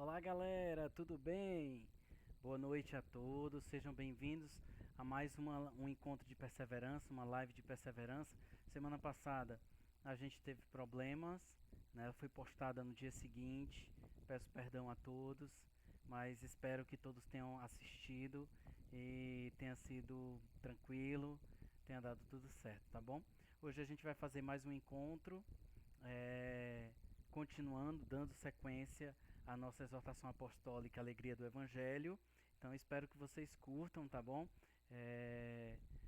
Olá galera, tudo bem? Boa noite a todos, sejam bem-vindos a mais um encontro de perseverança, uma live de perseverança. Semana passada a gente teve problemas, né? Foi postada no dia seguinte, peço perdão a todos, mas espero que todos tenham assistido e tenha sido tranquilo, tenha dado tudo certo, tá bom? Hoje a gente vai fazer mais um encontro, é, continuando, dando sequência à nossa exortação apostólica Alegria do Evangelho. Então espero que vocês curtam, tá bom?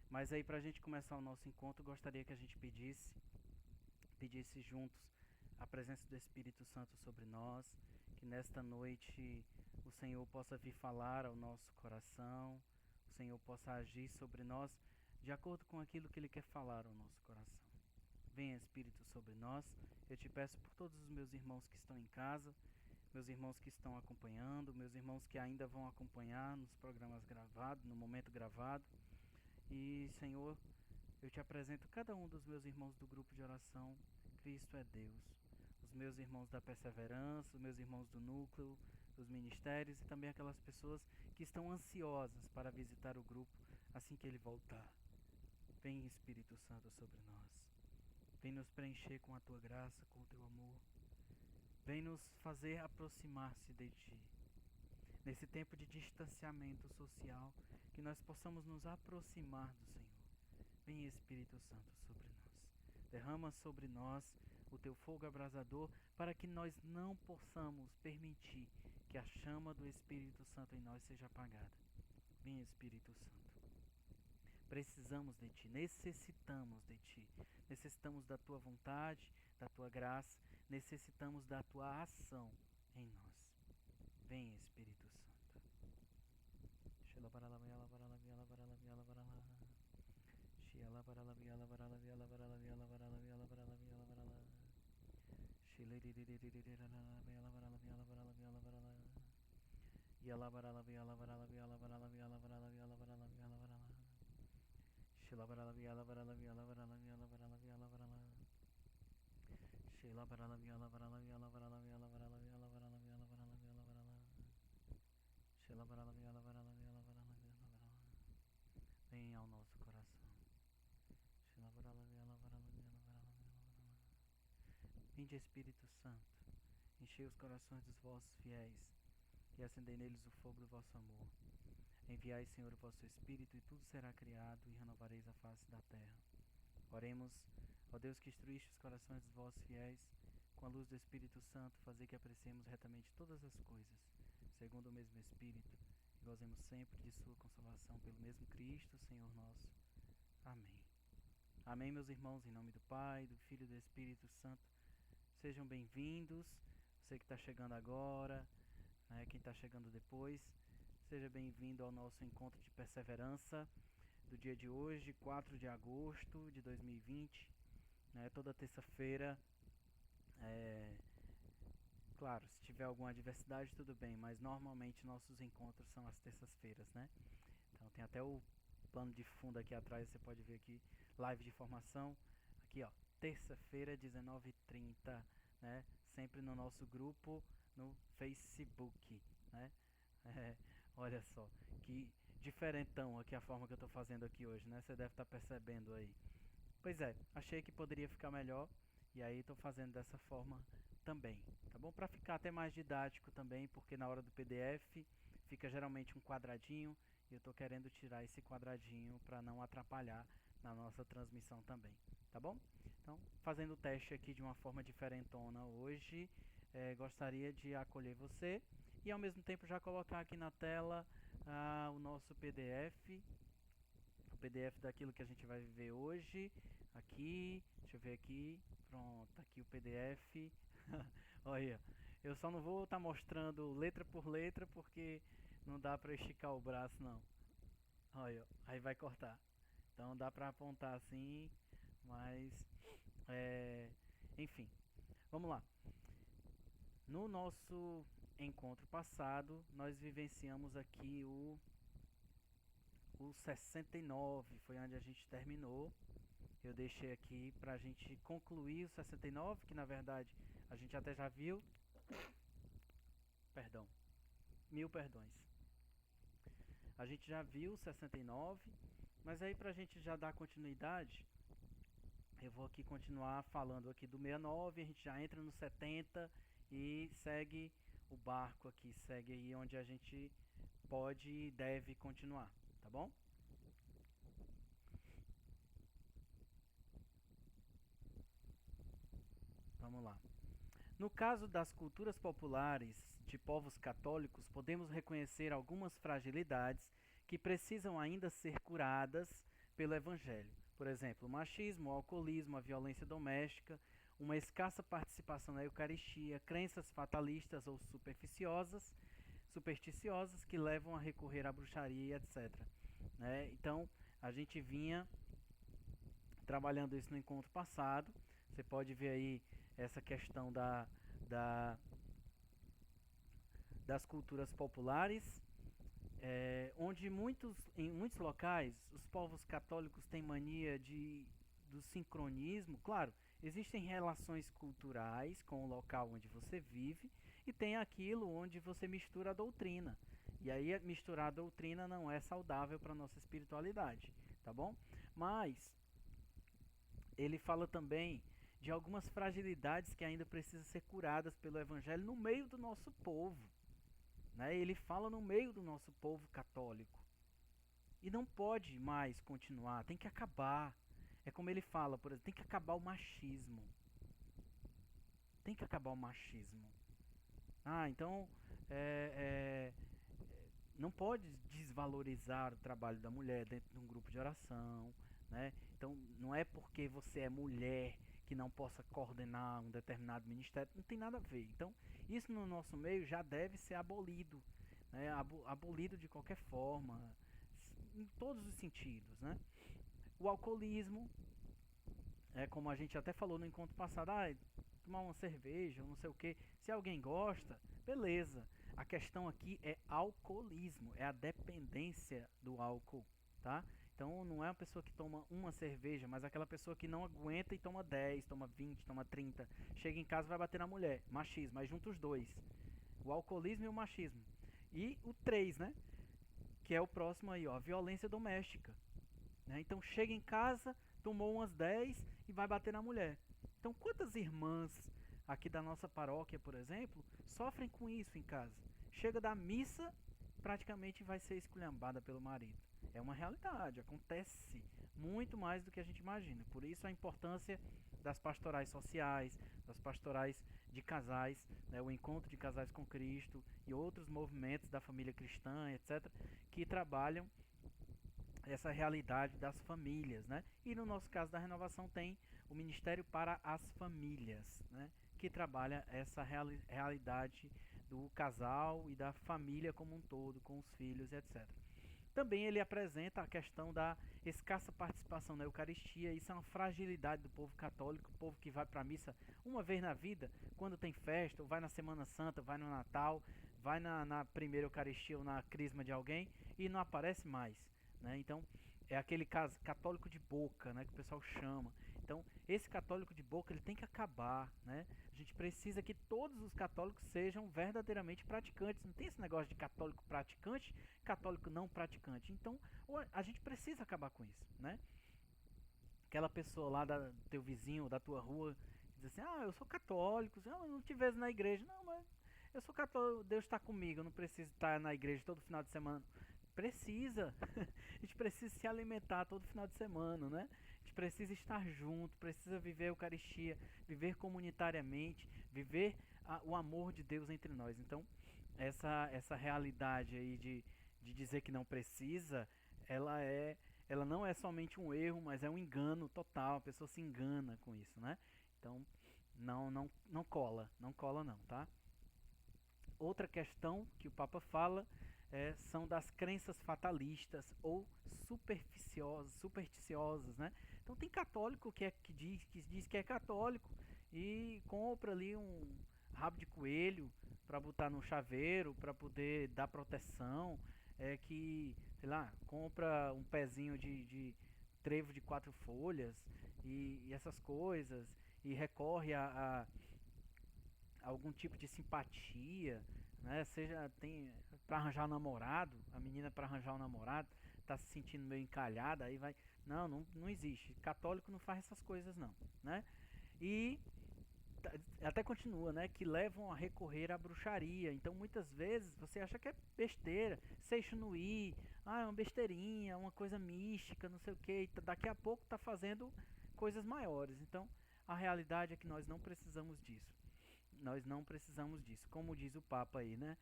Mas aí para a gente começar o nosso encontro, gostaria que a gente pedisse juntos a presença do Espírito Santo sobre nós, que nesta noite o Senhor possa vir falar ao nosso coração, o Senhor possa agir sobre nós de acordo com aquilo que Ele quer falar ao nosso coração. Venha Espírito sobre nós. Eu te peço por todos os meus irmãos que estão em casa, meus irmãos que estão acompanhando, meus irmãos que ainda vão acompanhar nos programas gravados, no momento gravado. E, Senhor, eu te apresento cada um dos meus irmãos do grupo de oração. Cristo é Deus. Os meus irmãos da perseverança, os meus irmãos do núcleo, dos ministérios e também aquelas pessoas que estão ansiosas para visitar o grupo assim que ele voltar. Vem Espírito Santo sobre nós. Vem nos preencher com a tua graça, com o teu amor. Vem nos fazer aproximar-se de ti. Nesse tempo de distanciamento social, que nós possamos nos aproximar do Senhor. Vem Espírito Santo sobre nós. Derrama sobre nós o teu fogo abrasador para que nós não possamos permitir que a chama do Espírito Santo em nós seja apagada. Vem Espírito Santo. Precisamos de Ti, necessitamos de Ti, necessitamos da Tua vontade, da Tua graça, necessitamos da Tua ação em nós. Vem Espírito Santo. Vem ao nosso coração. Vinde Espírito Santo, enchei os corações dos vossos fiéis e acendei neles o fogo do vosso amor. Enviai, Senhor, o vosso Espírito, e tudo será criado, e renovareis a face da terra. Oremos, ó Deus que instruíste os corações dos vossos fiéis, com a luz do Espírito Santo, fazer que apreciemos retamente todas as coisas, segundo o mesmo Espírito, e gozemos sempre de sua consolação pelo mesmo Cristo, Senhor nosso. Amém. Amém, meus irmãos, em nome do Pai, do Filho e do Espírito Santo. Sejam bem-vindos, você que está chegando agora, né, quem está chegando depois, seja bem-vindo ao nosso encontro de perseverança do dia de hoje, 4 de agosto de 2020, né, toda terça-feira. Claro, se tiver alguma adversidade, tudo bem, mas normalmente nossos encontros são às terças-feiras, né? Então tem até o plano de fundo aqui atrás, você pode ver aqui, live de formação, aqui ó, terça-feira, 19h30, né? Sempre no nosso grupo, no Facebook, né? Olha só, que diferentão aqui a forma que eu estou fazendo aqui hoje, né? Você deve estar percebendo aí. Pois é, achei que poderia ficar melhor e aí estou fazendo dessa forma também, tá bom? Para ficar até mais didático também, porque na hora do PDF fica geralmente um quadradinho e eu estou querendo tirar esse quadradinho para não atrapalhar na nossa transmissão também, tá bom? Então, fazendo o teste aqui de uma forma diferentona hoje, gostaria de acolher você e ao mesmo tempo já colocar aqui na tela o nosso PDF, o PDF daquilo que a gente vai viver hoje. Aqui, deixa eu ver aqui, pronto, aqui o PDF. Olha, eu só não vou estar mostrando letra por letra porque não dá para esticar o braço não. Olha, aí vai cortar. Então dá para apontar assim, mas enfim, vamos lá. No nosso encontro passado, nós vivenciamos aqui o 69, foi onde a gente terminou. Eu deixei aqui para a gente concluir o 69, que na verdade a gente até já viu. Perdão, mil perdões. A gente já viu 69, mas aí pra gente já dar continuidade, eu vou aqui continuar falando aqui do 69, a gente já entra no 70 e segue o barco aqui, segue aí onde a gente pode e deve continuar, tá bom? Vamos lá. No caso das culturas populares de povos católicos, podemos reconhecer algumas fragilidades que precisam ainda ser curadas pelo Evangelho. Por exemplo, o machismo, o alcoolismo, a violência doméstica, uma escassa participação na Eucaristia, crenças fatalistas ou supersticiosas que levam a recorrer à bruxaria, etc. Né? Então, a gente vinha trabalhando isso no encontro passado. Você pode ver aí essa questão da, das culturas populares, onde em muitos locais os povos católicos têm mania do sincronismo. Claro, existem relações culturais com o local onde você vive e tem aquilo onde você mistura a doutrina. E aí misturar a doutrina não é saudável para a nossa espiritualidade, tá bom? Mas ele fala também de algumas fragilidades que ainda precisam ser curadas pelo Evangelho no meio do nosso povo. Né? Ele fala no meio do nosso povo católico. E não pode mais continuar, tem que acabar. É como ele fala, por exemplo, tem que acabar o machismo. Tem que acabar o machismo. Então não pode desvalorizar o trabalho da mulher dentro de um grupo de oração, né? Então não é porque você é mulher que não possa coordenar um determinado ministério, não tem nada a ver. Então isso no nosso meio já deve ser abolido, né? Abolido de qualquer forma, em todos os sentidos, né? O alcoolismo, como a gente até falou no encontro passado, tomar uma cerveja, não sei o que, se alguém gosta, beleza. A questão aqui é alcoolismo, é a dependência do álcool, tá? Então não é uma pessoa que toma uma cerveja, mas aquela pessoa que não aguenta e toma 10, toma 20, toma 30, chega em casa e vai bater na mulher, machismo, aí junta os dois, o alcoolismo e o machismo. E o 3, né? Que é o próximo aí, ó, violência doméstica. Né? Então chega em casa, tomou umas 10 e vai bater na mulher. Então quantas irmãs aqui da nossa paróquia, por exemplo, sofrem com isso em casa? Chega da missa, praticamente vai ser esculhambada pelo marido. É uma realidade, acontece muito mais do que a gente imagina. Por isso a importância das pastorais sociais, das pastorais de casais, né, o encontro de casais com Cristo e outros movimentos da família cristã, etc., que trabalham essa realidade das famílias, né? E no nosso caso da renovação tem o Ministério para as Famílias, né? Que trabalha essa realidade do casal e da família como um todo, com os filhos, etc. Também ele apresenta a questão da escassa participação na Eucaristia. Isso é uma fragilidade do povo católico, o povo que vai para a missa uma vez na vida, quando tem festa, ou vai na Semana Santa, vai no Natal, vai na primeira Eucaristia ou na crisma de alguém e não aparece mais. Né? Então, é aquele católico de boca, né, que o pessoal chama. Então, esse católico de boca ele tem que acabar. Né? A gente precisa que todos os católicos sejam verdadeiramente praticantes. Não tem esse negócio de católico praticante, católico não praticante. Então, a gente precisa acabar com isso. Né? Aquela pessoa lá do teu vizinho, da tua rua, diz assim, eu sou católico, eu não te vejo na igreja. Não, mas eu sou católico, Deus está comigo, eu não preciso estar na igreja todo final de semana. Precisa. A gente precisa se alimentar todo final de semana, né? A gente precisa estar junto, precisa viver a Eucaristia, viver comunitariamente, viver o amor de Deus entre nós. Então, essa realidade aí de dizer que não precisa, ela não é somente um erro, mas é um engano total. A pessoa se engana com isso, né? Então, não cola não, tá? Outra questão que o Papa fala são das crenças fatalistas ou supersticiosas, né? Então tem católico que diz que é católico e compra ali um rabo de coelho para botar no chaveiro, para poder dar proteção, que, sei lá, compra um pezinho de trevo de 4 folhas e essas coisas, e recorre a algum tipo de simpatia, né? Seja tem para arranjar um namorado, a menina para arranjar um namorado, tá se sentindo meio encalhada, aí vai, não existe. Católico não faz essas coisas não, né? E até continua, né, que levam a recorrer à bruxaria. Então muitas vezes você acha que é besteira, Seixunuí, é uma besteirinha, uma coisa mística, não sei o que, daqui a pouco tá fazendo coisas maiores. Então a realidade é que nós não precisamos disso. Nós não precisamos disso, como diz o Papa aí, né?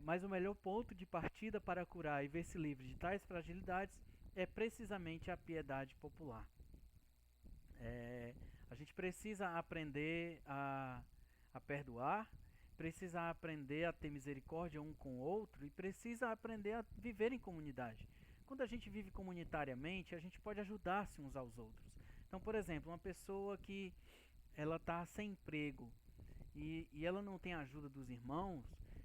Mas o melhor ponto de partida para curar e ver-se livre de tais fragilidades é precisamente a piedade popular. A gente precisa aprender a perdoar, precisa aprender a ter misericórdia um com o outro e precisa aprender a viver em comunidade. Quando a gente vive comunitariamente, a gente pode ajudar-se uns aos outros. Então, por exemplo, uma pessoa que ela está sem emprego e ela não tem a ajuda dos irmãos,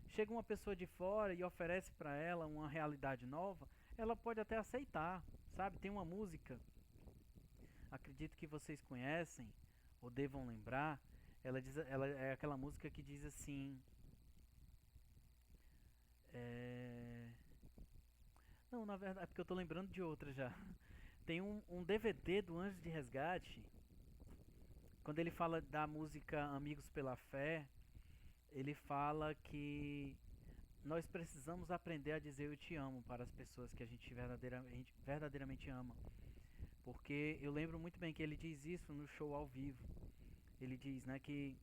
chega uma pessoa de fora e oferece para ela uma realidade nova, ela pode até aceitar, sabe? Tem uma música, acredito que vocês conhecem ou devam lembrar, ela é aquela música que diz assim, é... não, na verdade é porque eu tô lembrando de outra já. Tem um DVD do Anjo de Resgate, quando ele fala da música Amigos pela Fé, ele fala que nós precisamos aprender a dizer eu te amo para as pessoas que a gente verdadeiramente ama. Porque eu lembro muito bem que ele diz isso no show ao vivo. Ele diz, né, que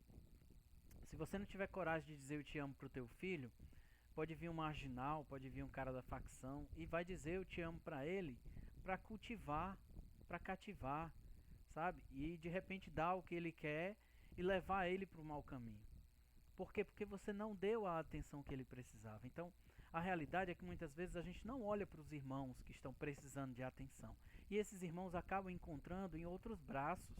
se você não tiver coragem de dizer eu te amo pro teu filho, pode vir um marginal, pode vir um cara da facção e vai dizer eu te amo para ele, para cultivar, para cativar, sabe? E de repente dar o que ele quer e levar ele para o mau caminho. Por quê? Porque você não deu a atenção que ele precisava. Então, a realidade é que muitas vezes a gente não olha para os irmãos que estão precisando de atenção. E esses irmãos acabam encontrando em outros braços,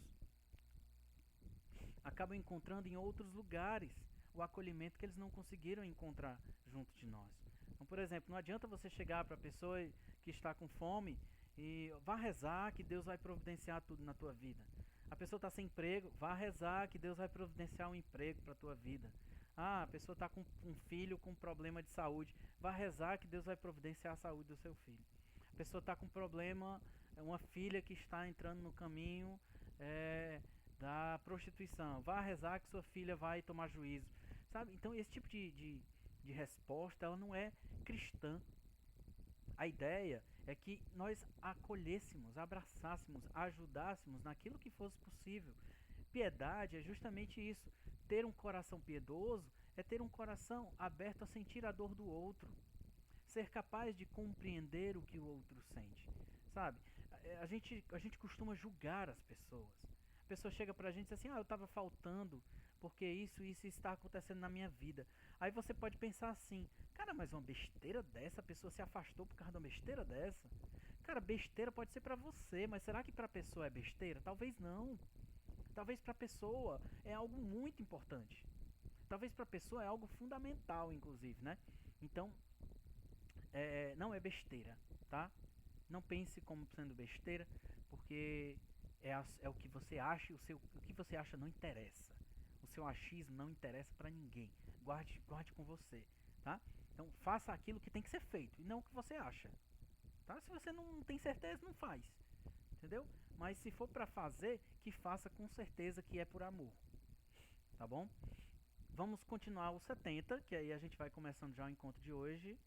acabam encontrando em outros lugares o acolhimento que eles não conseguiram encontrar junto de nós. Então, por exemplo, não adianta você chegar para a pessoa que está com fome e vá rezar que Deus vai providenciar tudo na tua vida. A pessoa está sem emprego, vá rezar que Deus vai providenciar um emprego para a tua vida. A pessoa está com um filho com problema de saúde, vá rezar que Deus vai providenciar a saúde do seu filho. A pessoa está com problema, uma filha que está entrando no caminho da prostituição, vá rezar que sua filha vai tomar juízo. Sabe? Então esse tipo de resposta ela não é cristã. A ideia é que nós acolhêssemos, abraçássemos, ajudássemos naquilo que fosse possível. Piedade é justamente isso. Ter um coração piedoso é ter um coração aberto a sentir a dor do outro. Ser capaz de compreender o que o outro sente. Sabe? A gente costuma julgar as pessoas. A pessoa chega pra gente e diz assim, eu estava faltando porque isso está acontecendo na minha vida. Aí você pode pensar assim, cara, mas uma besteira dessa, a pessoa se afastou por causa de uma besteira dessa? Cara, besteira pode ser pra você, mas será que pra pessoa é besteira? Talvez não. Talvez pra pessoa é algo muito importante. Talvez pra pessoa é algo fundamental, inclusive, né? Então, não é besteira, tá? Não pense como sendo besteira, porque é o que você acha, o que você acha não interessa. O seu achismo não interessa pra ninguém. Guarde com você, tá? Então faça aquilo que tem que ser feito e não o que você acha, tá? Se você não tem certeza, não faz, entendeu? Mas se for pra fazer, que faça com certeza que é por amor, tá bom? Vamos continuar o 70, que aí a gente vai começando já o encontro de hoje,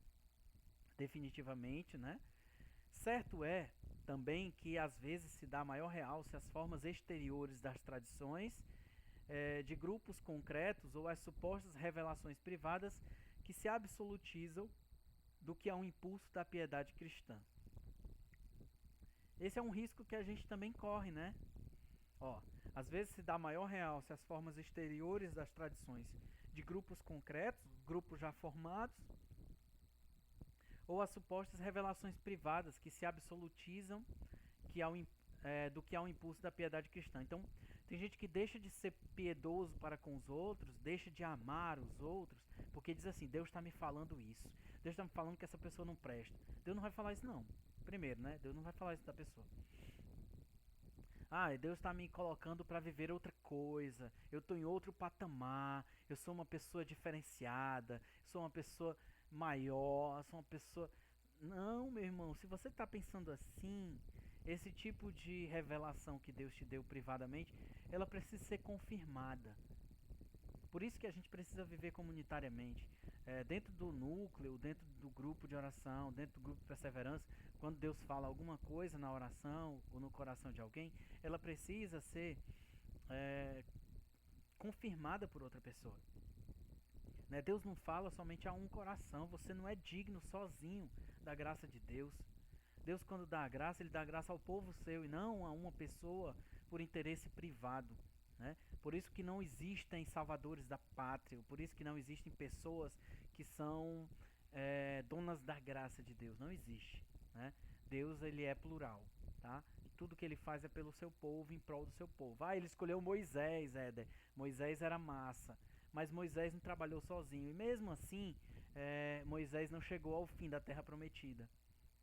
definitivamente, né? Certo é também que às vezes se dá maior realce às formas exteriores das tradições de grupos concretos ou às supostas revelações privadas que se absolutizam do que é um impulso da piedade cristã. Esse é um risco que a gente também corre, né? Às vezes se dá maior realce às formas exteriores das tradições de grupos concretos, grupos já formados, ou às supostas revelações privadas que se absolutizam do que é um impulso da piedade cristã. Então, tem gente que deixa de ser piedoso para com os outros, deixa de amar os outros, porque diz assim, Deus está me falando isso. Deus está me falando que essa pessoa não presta. Deus não vai falar isso não. Primeiro, né? Deus não vai falar isso da pessoa. Ah, Deus está me colocando para viver outra coisa. Eu estou em outro patamar. Eu sou uma pessoa diferenciada. Sou uma pessoa maior. Sou uma pessoa. Não, meu irmão. Se você está pensando assim, esse tipo de revelação que Deus te deu privadamente, ela precisa ser confirmada. Por isso que a gente precisa viver comunitariamente. Dentro do núcleo, dentro do grupo de oração, dentro do grupo de perseverança, quando Deus fala alguma coisa na oração ou no coração de alguém, ela precisa ser é, confirmada por outra pessoa. Né? Deus não fala somente a um coração, você não é digno sozinho da graça de Deus. Deus, quando dá a graça, Ele dá a graça ao povo seu e não a uma pessoa por interesse privado. Né? Por isso que não existem salvadores da pátria, por isso que não existem pessoas que são donas da graça de Deus. Não existe. Né? Deus, Ele é plural. Tá? E tudo que Ele faz é pelo seu povo, em prol do seu povo. Ah, Ele escolheu Moisés, Éder. Moisés era massa. Mas Moisés não trabalhou sozinho. E mesmo assim, Moisés não chegou ao fim da terra prometida.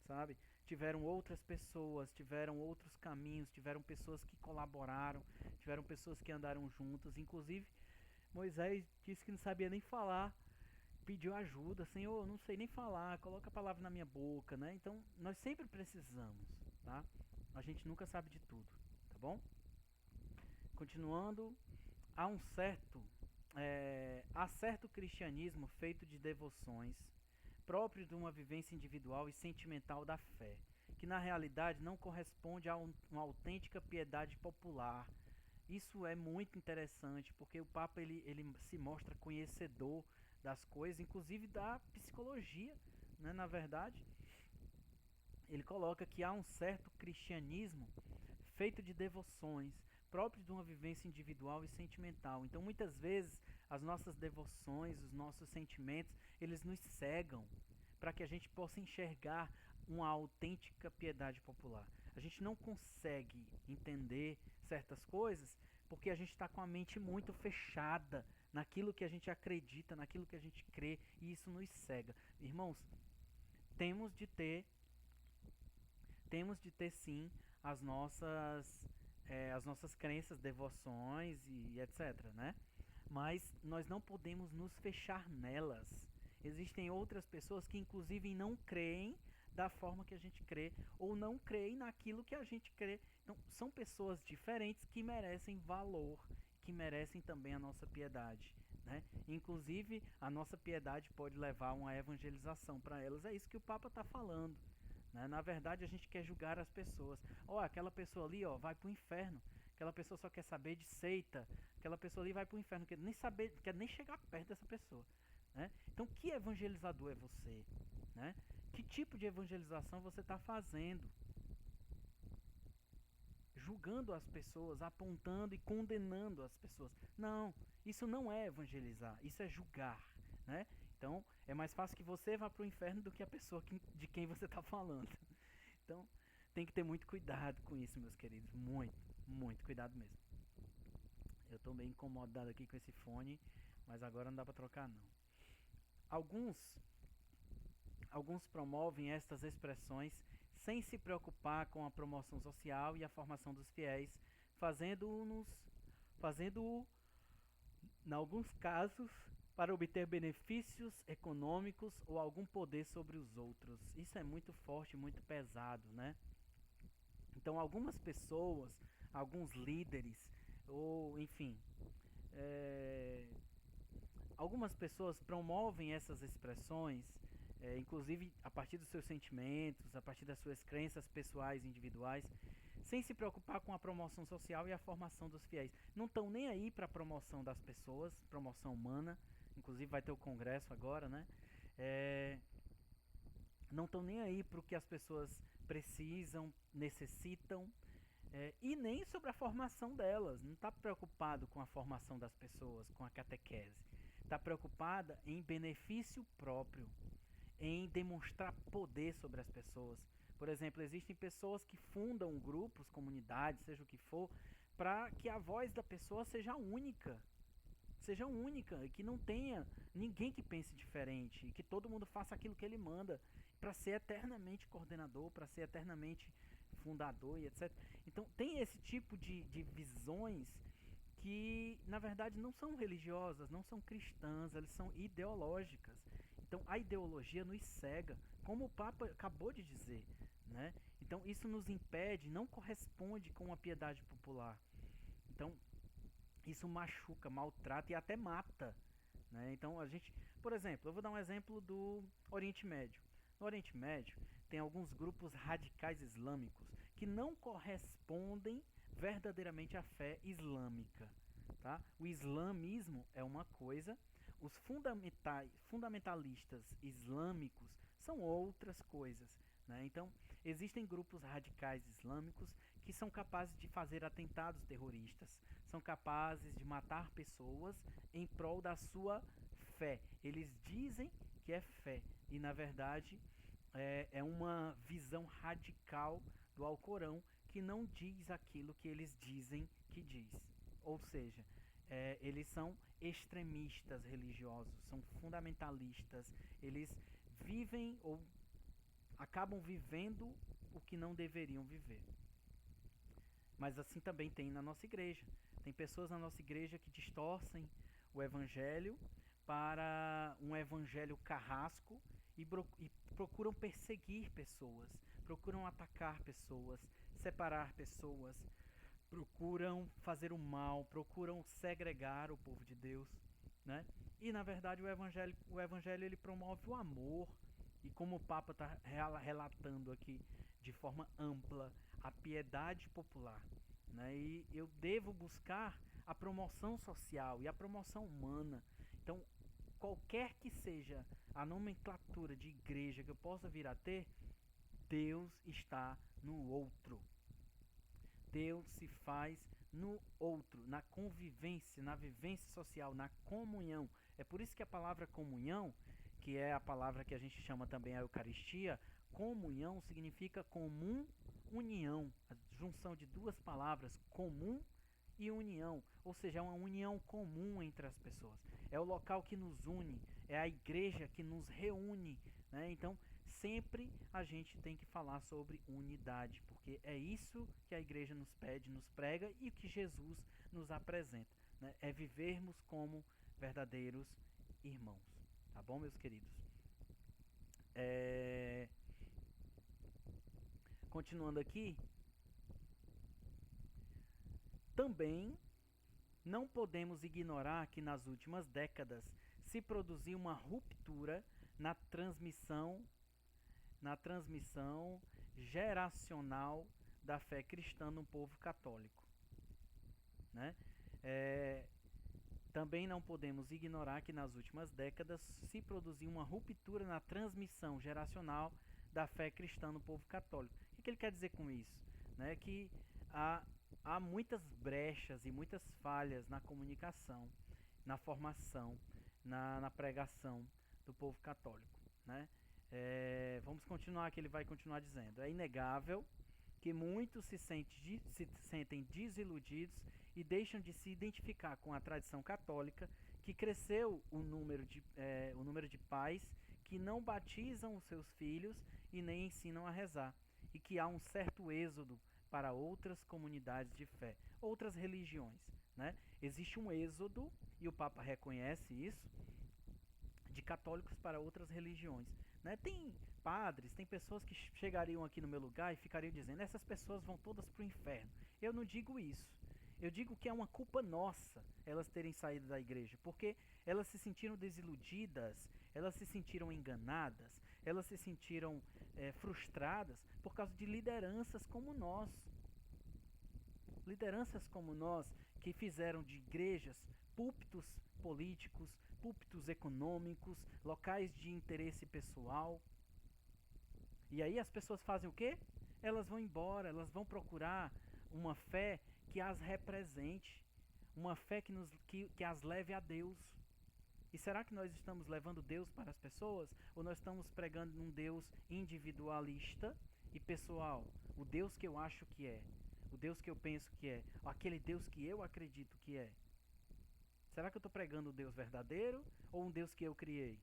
Sabe? Tiveram outras pessoas, tiveram outros caminhos, tiveram pessoas que colaboraram, tiveram pessoas que andaram juntas. Inclusive, Moisés disse que não sabia nem falar, pediu ajuda. Senhor, eu não sei nem falar, coloca a palavra na minha boca, né? Então, nós sempre precisamos, tá? A gente nunca sabe de tudo, tá bom? Continuando, há certo cristianismo feito de devoções, próprio de uma vivência individual e sentimental da fé, que na realidade não corresponde a uma autêntica piedade popular. Isso é muito interessante, porque o Papa ele se mostra conhecedor das coisas, inclusive da psicologia, né? Na verdade, ele coloca que há um certo cristianismo feito de devoções, próprio de uma vivência individual e sentimental. Então, muitas vezes, as nossas devoções, os nossos sentimentos, eles nos cegam para que a gente possa enxergar uma autêntica piedade popular. A gente não consegue entender certas coisas porque a gente está com a mente muito fechada naquilo que a gente acredita, naquilo que a gente crê, e isso nos cega. Irmãos, temos de ter sim as nossas crenças, devoções e etc, né? Mas nós não podemos nos fechar nelas. Existem outras pessoas que inclusive não creem da forma que a gente crê, ou não creem naquilo que a gente crê. Então, são pessoas diferentes que merecem valor, que merecem também a nossa piedade. Né? Inclusive, a nossa piedade pode levar a uma evangelização para elas. É isso que o Papa está falando. Né? Na verdade, a gente quer julgar as pessoas. Aquela pessoa ali vai para o inferno. Aquela pessoa só quer saber de seita. Aquela pessoa ali vai para o inferno, quer nem chegar perto dessa pessoa. Né? Então, que evangelizador é você? Né? Que tipo de evangelização você está fazendo? Julgando as pessoas, apontando e condenando as pessoas. Não, isso não é evangelizar, isso é julgar. Né? Então, é mais fácil que você vá para o inferno do que a pessoa de quem você está falando. Então, tem que ter muito cuidado com isso, meus queridos. Muito, muito cuidado mesmo. Eu estou bem incomodado aqui com esse fone, mas agora não dá para trocar não. Alguns promovem estas expressões sem se preocupar com a promoção social e a formação dos fiéis, fazendo-o, em alguns casos, para obter benefícios econômicos ou algum poder sobre os outros. Isso é muito forte, muito pesado, né? Então, algumas pessoas, alguns líderes, ou enfim, algumas pessoas promovem essas expressões, inclusive a partir dos seus sentimentos, a partir das suas crenças pessoais e individuais, sem se preocupar com a promoção social e a formação dos fiéis. Não estão nem aí para a promoção das pessoas, promoção humana, inclusive vai ter o congresso agora, né? Não estão nem aí para o que as pessoas precisam, necessitam, e nem sobre a formação delas. Não está preocupado com a formação das pessoas, com a catequese. Está preocupada em benefício próprio, em demonstrar poder sobre as pessoas. Por exemplo, existem pessoas que fundam grupos, comunidades, seja o que for, para que a voz da pessoa seja única, e que não tenha ninguém que pense diferente, e que todo mundo faça aquilo que ele manda, para ser eternamente coordenador, para ser eternamente fundador e etc. Então tem esse tipo de visões que na verdade não são religiosas, não são cristãs, elas são ideológicas. Então a ideologia nos cega, como o Papa acabou de dizer, né? Então isso nos impede, não corresponde com a piedade popular. Então isso machuca, maltrata e até mata, né? Então a gente, por exemplo, eu vou dar um exemplo do Oriente Médio. No Oriente Médio tem alguns grupos radicais islâmicos que não correspondem verdadeiramente à fé islâmica, tá? O islamismo é uma coisa, os fundamentalistas islâmicos são outras coisas, né? Então existem grupos radicais islâmicos que são capazes de fazer atentados terroristas, são capazes de matar pessoas em prol da sua fé. Eles dizem que é fé e na verdade é uma visão radical do Alcorão que não diz aquilo que eles dizem que diz. Ou seja, eles são extremistas religiosos, são fundamentalistas, eles vivem ou acabam vivendo o que não deveriam viver. Mas assim também tem na nossa igreja. Tem pessoas na nossa igreja que distorcem o evangelho para um evangelho carrasco e procuram perseguir pessoas, procuram atacar pessoas, separar pessoas, procuram fazer o mal, procuram segregar o povo de Deus, né? E na verdade o evangelho ele promove o amor, e como o Papa está relatando aqui de forma ampla, a piedade popular, né? E eu devo buscar a promoção social e a promoção humana. Então, qualquer que seja a nomenclatura de igreja que eu possa vir a ter, Deus está no outro. Deus se faz no outro, na convivência, na vivência social, na comunhão. É por isso que a palavra comunhão, que é a palavra que a gente chama também a Eucaristia, comunhão significa comum união, a junção de duas palavras, comum e união, ou seja, é uma união comum entre as pessoas. É o local que nos une, é a igreja que nos reúne, né? Então, sempre a gente tem que falar sobre unidade, porque é isso que a igreja nos pede, nos prega e o que Jesus nos apresenta, né? É vivermos como verdadeiros irmãos, tá bom, meus queridos? Continuando aqui, também não podemos ignorar que nas últimas décadas se produziu uma ruptura na transmissão geracional da fé cristã no povo católico, né? Também não podemos ignorar que nas últimas décadas se produziu uma ruptura na transmissão geracional da fé cristã no povo católico. O que ele quer dizer com isso? Né? Que há muitas brechas e muitas falhas na comunicação, na formação, na pregação do povo católico, né? Vamos continuar, que ele vai continuar dizendo. É inegável que muitos se sentem desiludidos e deixam de se identificar com a tradição católica, que cresceu o número de pais que não batizam os seus filhos e nem ensinam a rezar, e que há um certo êxodo para outras comunidades de fé, outras religiões, né? Existe um êxodo, e o Papa reconhece isso, de católicos para outras religiões, né? Tem padres, tem pessoas que chegariam aqui no meu lugar e ficariam dizendo: essas pessoas vão todas para o inferno. Eu não digo isso. Eu digo que é uma culpa nossa elas terem saído da igreja, porque elas se sentiram desiludidas, elas se sentiram enganadas, elas se sentiram frustradas por causa de lideranças como nós. Lideranças como nós que fizeram de igrejas púlpitos políticos, púlpitos econômicos, locais de interesse pessoal. E aí as pessoas fazem o quê? Elas vão embora, elas vão procurar uma fé que as represente, uma fé que as leve a Deus. E será que nós estamos levando Deus para as pessoas? Ou nós estamos pregando um Deus individualista e pessoal? O Deus que eu acho que é, o Deus que eu penso que é, aquele Deus que eu acredito que é. Será que eu estou pregando um Deus verdadeiro ou um Deus que eu criei?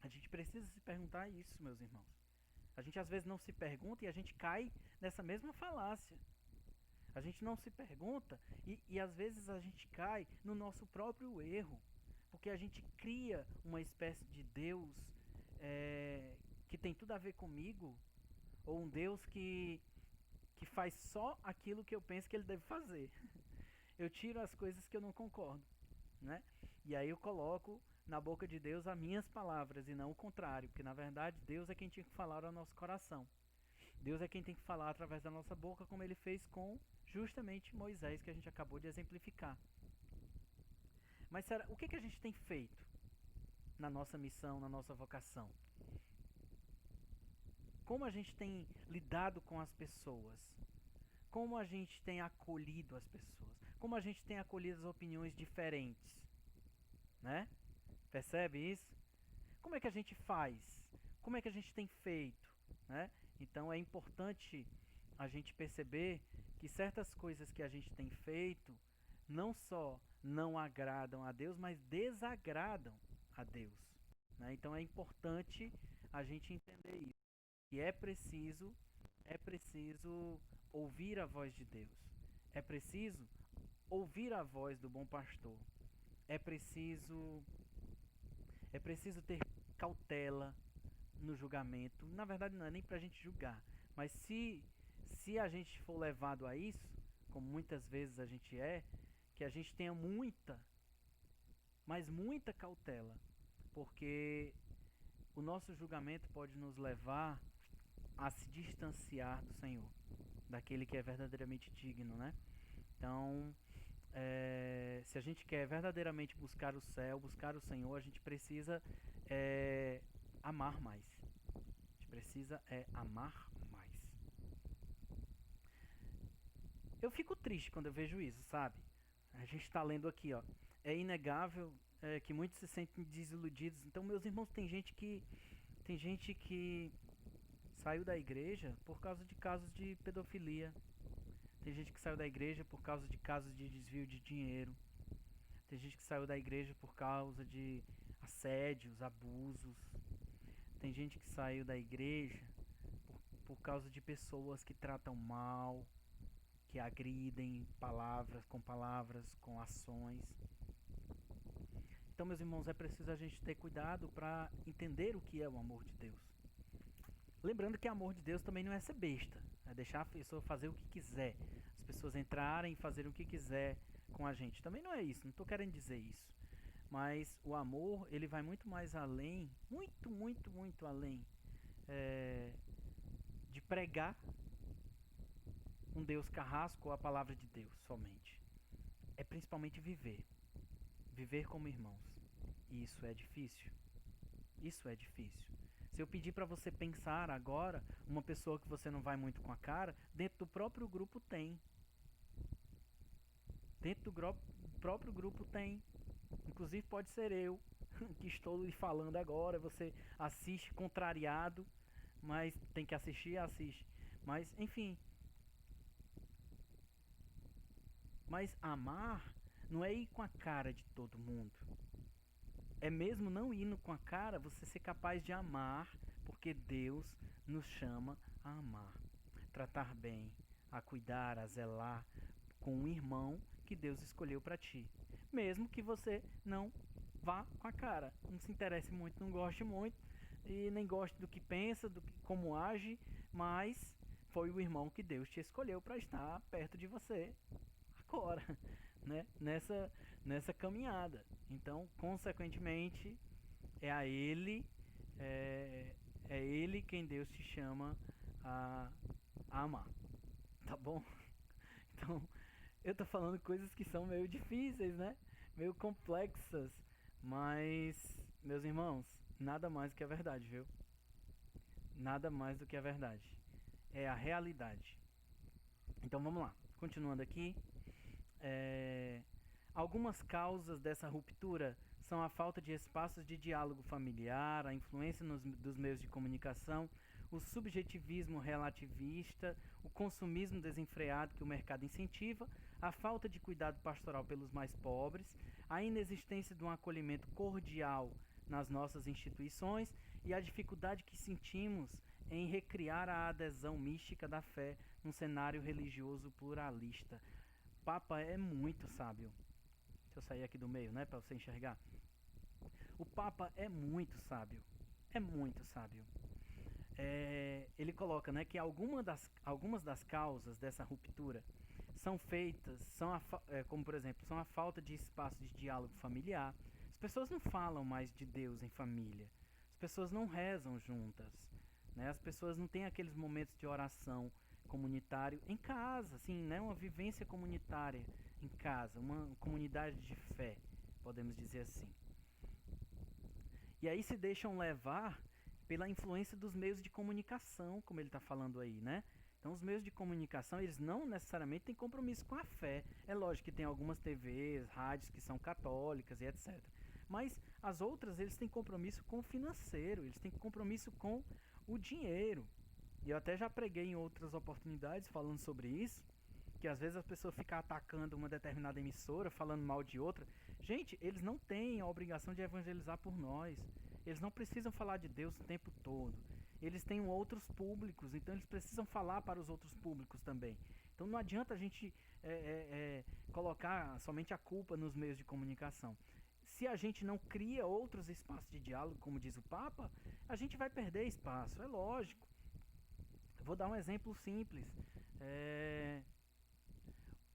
A gente precisa se perguntar isso, meus irmãos. A gente às vezes não se pergunta e a gente cai nessa mesma falácia. A gente não se pergunta e às vezes a gente cai no nosso próprio erro. Porque a gente cria uma espécie de Deus que tem tudo a ver comigo, ou um Deus que faz só aquilo que eu penso que ele deve fazer. Eu tiro as coisas que eu não concordo, né? E aí eu coloco na boca de Deus as minhas palavras e não o contrário, porque na verdade Deus é quem tinha que falar ao nosso coração. Deus é quem tem que falar através da nossa boca, como ele fez com justamente Moisés, que a gente acabou de exemplificar. Mas o que a gente tem feito na nossa missão, na nossa vocação? Como a gente tem lidado com as pessoas? Como a gente tem acolhido as pessoas? Como a gente tem acolhido as opiniões diferentes? Né? Percebe isso? Como é que a gente faz? Como é que a gente tem feito? Né? Então é importante a gente perceber que certas coisas que a gente tem feito não só não agradam a Deus, mas desagradam a Deus. Né? Então é importante a gente entender isso. E é preciso ouvir a voz de Deus. É preciso ouvir a voz do bom pastor. É preciso ter cautela no julgamento. Na verdade não é nem para a gente julgar, mas se a gente for levado a isso, como muitas vezes a gente que a gente tenha muita, mas muita cautela, porque o nosso julgamento pode nos levar a se distanciar do Senhor, daquele que é verdadeiramente digno, né? Então, se a gente quer verdadeiramente buscar o céu, buscar o Senhor, a gente precisa amar mais. A gente precisa amar mais. Eu fico triste quando eu vejo isso, sabe? A gente está lendo aqui, ó. É inegável que muitos se sentem desiludidos. Então, meus irmãos, tem gente que saiu da igreja por causa de casos de pedofilia. Tem gente que saiu da igreja por causa de casos de desvio de dinheiro. Tem gente que saiu da igreja por causa de assédios, abusos. Tem gente que saiu da igreja por causa de pessoas que tratam mal, que agridem com palavras, com ações. Então, meus irmãos, é preciso a gente ter cuidado para entender o que é o amor de Deus. Lembrando que o amor de Deus também não é ser besta, é deixar a pessoa fazer o que quiser, as pessoas entrarem e fazerem o que quiser com a gente. Também não é isso, não estou querendo dizer isso. Mas o amor, ele vai muito mais além, muito, muito, muito além de pregar um Deus carrasco ou a palavra de Deus somente. É principalmente viver como irmãos. E isso é difícil. Isso é difícil. Se eu pedir para você pensar agora, uma pessoa que você não vai muito com a cara, dentro do próprio grupo tem. Dentro do próprio grupo tem. Inclusive pode ser eu que estou lhe falando agora. Você assiste contrariado, mas tem que assistir, assiste. Mas, enfim. Mas amar não é ir com a cara de todo mundo. É mesmo não indo com a cara, você ser capaz de amar, porque Deus nos chama a amar. Tratar bem, a cuidar, a zelar com um irmão que Deus escolheu para ti. Mesmo que você não vá com a cara, não se interesse muito, não goste muito, e nem goste do que pensa, como age, mas foi o irmão que Deus te escolheu para estar perto de você agora, né? Nessa caminhada. Então, consequentemente, é ele quem Deus te chama a amar, tá bom? Então, eu tô falando coisas que são meio difíceis, né? Meio complexas, mas, meus irmãos, nada mais do que a verdade, viu? Nada mais do que a verdade. É a realidade. Então, vamos lá. Continuando aqui. Algumas causas dessa ruptura são a falta de espaços de diálogo familiar, a influência dos meios de comunicação, o subjetivismo relativista, o consumismo desenfreado que o mercado incentiva, a falta de cuidado pastoral pelos mais pobres, a inexistência de um acolhimento cordial nas nossas instituições e a dificuldade que sentimos em recriar a adesão mística da fé num cenário religioso pluralista. Papa é muito sábio. Deixa eu sair aqui do meio, né, para você enxergar. O Papa é muito sábio. É muito sábio. Ele coloca, né, que algumas das causas dessa ruptura são feitas, como por exemplo, são a falta de espaço de diálogo familiar. As pessoas não falam mais de Deus em família. As pessoas não rezam juntas, né? As pessoas não têm aqueles momentos de oração comunitário em casa, assim, né? Uma vivência comunitária em casa, uma comunidade de fé, podemos dizer assim. E aí se deixam levar pela influência dos meios de comunicação, como ele está falando aí, né? Então os meios de comunicação, eles não necessariamente têm compromisso com a fé. É lógico que tem algumas TVs, rádios que são católicas e etc. Mas as outras, eles têm compromisso com o financeiro, eles têm compromisso com o dinheiro. E eu até já preguei em outras oportunidades falando sobre isso, que às vezes a pessoa fica atacando uma determinada emissora, falando mal de outra. Gente, eles não têm a obrigação de evangelizar por nós. Eles não precisam falar de Deus o tempo todo. Eles têm outros públicos, então eles precisam falar para os outros públicos também. Então não adianta a gente colocar somente a culpa nos meios de comunicação. Se a gente não cria outros espaços de diálogo, como diz o Papa, a gente vai perder espaço, é lógico. Eu vou dar um exemplo simples.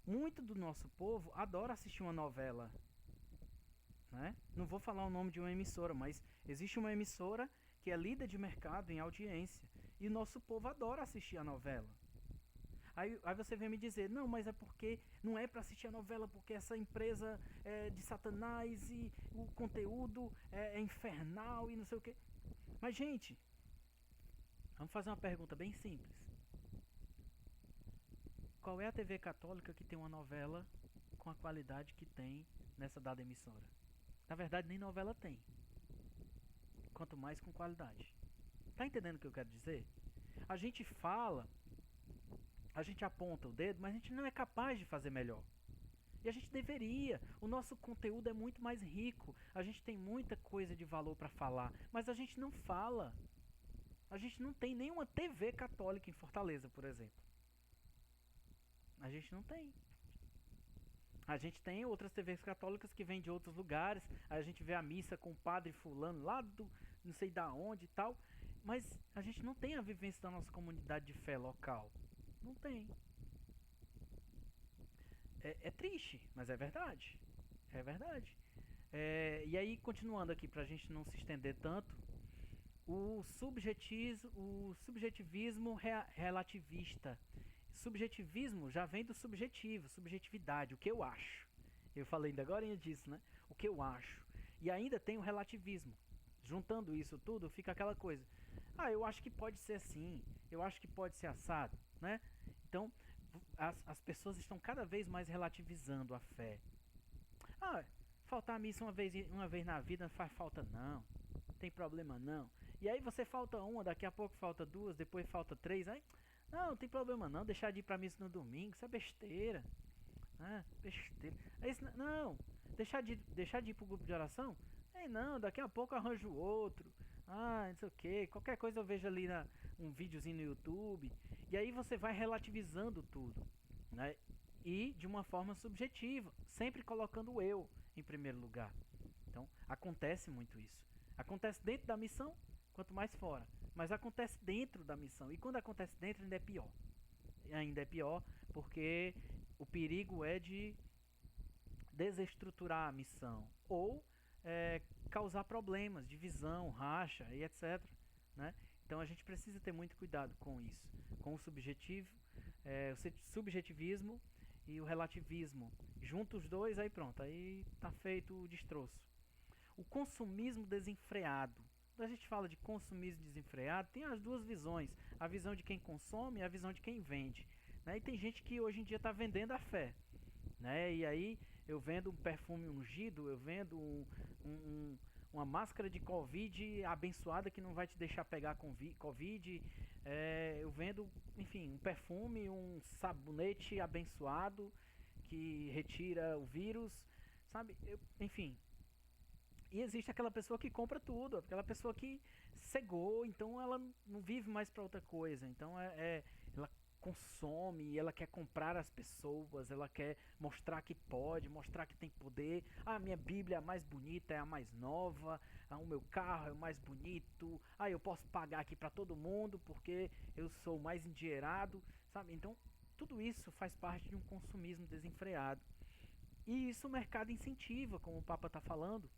Muito do nosso povo adora assistir uma novela, né? Não vou falar o nome de uma emissora, mas existe uma emissora que é líder de mercado em audiência, e o nosso povo adora assistir a novela. Aí você vem me dizer, não, mas é porque não é para assistir a novela, porque essa empresa é de Satanás e o conteúdo é infernal e não sei o quê. Mas, gente, vamos fazer uma pergunta bem simples. Qual é a TV católica que tem uma novela com a qualidade que tem nessa dada emissora? Na verdade, nem novela tem. Quanto mais com qualidade. Tá entendendo o que eu quero dizer? A gente fala, a gente aponta o dedo, mas a gente não é capaz de fazer melhor. E a gente deveria. O nosso conteúdo é muito mais rico. A gente tem muita coisa de valor para falar, mas a gente não fala. A gente não tem nenhuma TV católica em Fortaleza, por exemplo. A gente não tem. A gente tem outras TVs católicas que vêm de outros lugares. Aí a gente vê a missa com o padre fulano lá do não sei da onde e tal. Mas a gente não tem a vivência da nossa comunidade de fé local. Não tem. É triste, mas é verdade. É verdade. E aí, continuando aqui, pra gente não se estender tanto. O subjetivismo relativista. Subjetivismo já vem do subjetivo, subjetividade, o que eu acho. Eu falei ainda agora disso, né? O que eu acho. E ainda tem o relativismo. Juntando isso tudo, fica aquela coisa. Eu acho que pode ser assim, eu acho que pode ser assado, né? Então, as pessoas estão cada vez mais relativizando a fé. Faltar a missa uma vez na vida não faz falta não, tem problema não. E aí você falta uma, daqui a pouco falta duas, depois falta três, aí... Não tem problema não, deixar de ir pra missa no domingo, isso é besteira. Besteira. Não, deixar de ir pro grupo de oração? Não, daqui a pouco eu arranjo outro. Não sei o que, qualquer coisa eu vejo ali um videozinho no YouTube. E aí você vai relativizando tudo, né? E de uma forma subjetiva, sempre colocando o eu em primeiro lugar. Então, acontece muito isso. Acontece dentro da missão, quanto mais fora. Mas acontece dentro da missão. E quando acontece dentro, ainda é pior. Ainda é pior porque o perigo é de desestruturar a missão. Ou causar problemas, divisão, racha e etc. Né? Então a gente precisa ter muito cuidado com isso. Com o o subjetivismo e o relativismo. Juntos os dois, aí pronto. Aí tá feito o destroço. O consumismo desenfreado. Quando a gente fala de consumismo desenfreado, tem as duas visões. A visão de quem consome e a visão de quem vende. Né? E tem gente que hoje em dia está vendendo a fé. Né? E aí eu vendo um perfume ungido, eu vendo uma máscara de Covid abençoada que não vai te deixar pegar Covid. Eu vendo, enfim, um perfume, um sabonete abençoado que retira o vírus. Sabe? Enfim. E existe aquela pessoa que compra tudo, aquela pessoa que cegou, então ela não vive mais para outra coisa. Então ela consome, ela quer comprar as pessoas, ela quer mostrar que pode, mostrar que tem poder. Ah, minha Bíblia é a mais bonita, é a mais nova, o meu carro é o mais bonito. Ah, eu posso pagar aqui para todo mundo porque eu sou mais endinheirado, sabe? Então, tudo isso faz parte de um consumismo desenfreado. E isso o mercado incentiva, como o Papa está falando.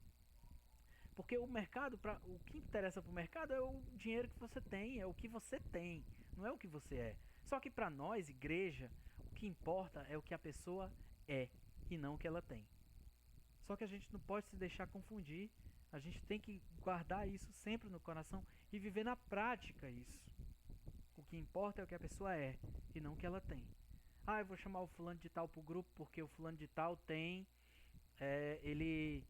Porque o mercado, o que interessa para o mercado é o dinheiro que você tem, é o que você tem, não é o que você é. Só que para nós, igreja, o que importa é o que a pessoa é e não o que ela tem. Só que a gente não pode se deixar confundir, a gente tem que guardar isso sempre no coração e viver na prática isso. O que importa é o que a pessoa é e não o que ela tem. Ah, eu vou chamar o fulano de tal pro grupo porque o fulano de tal tem, ele...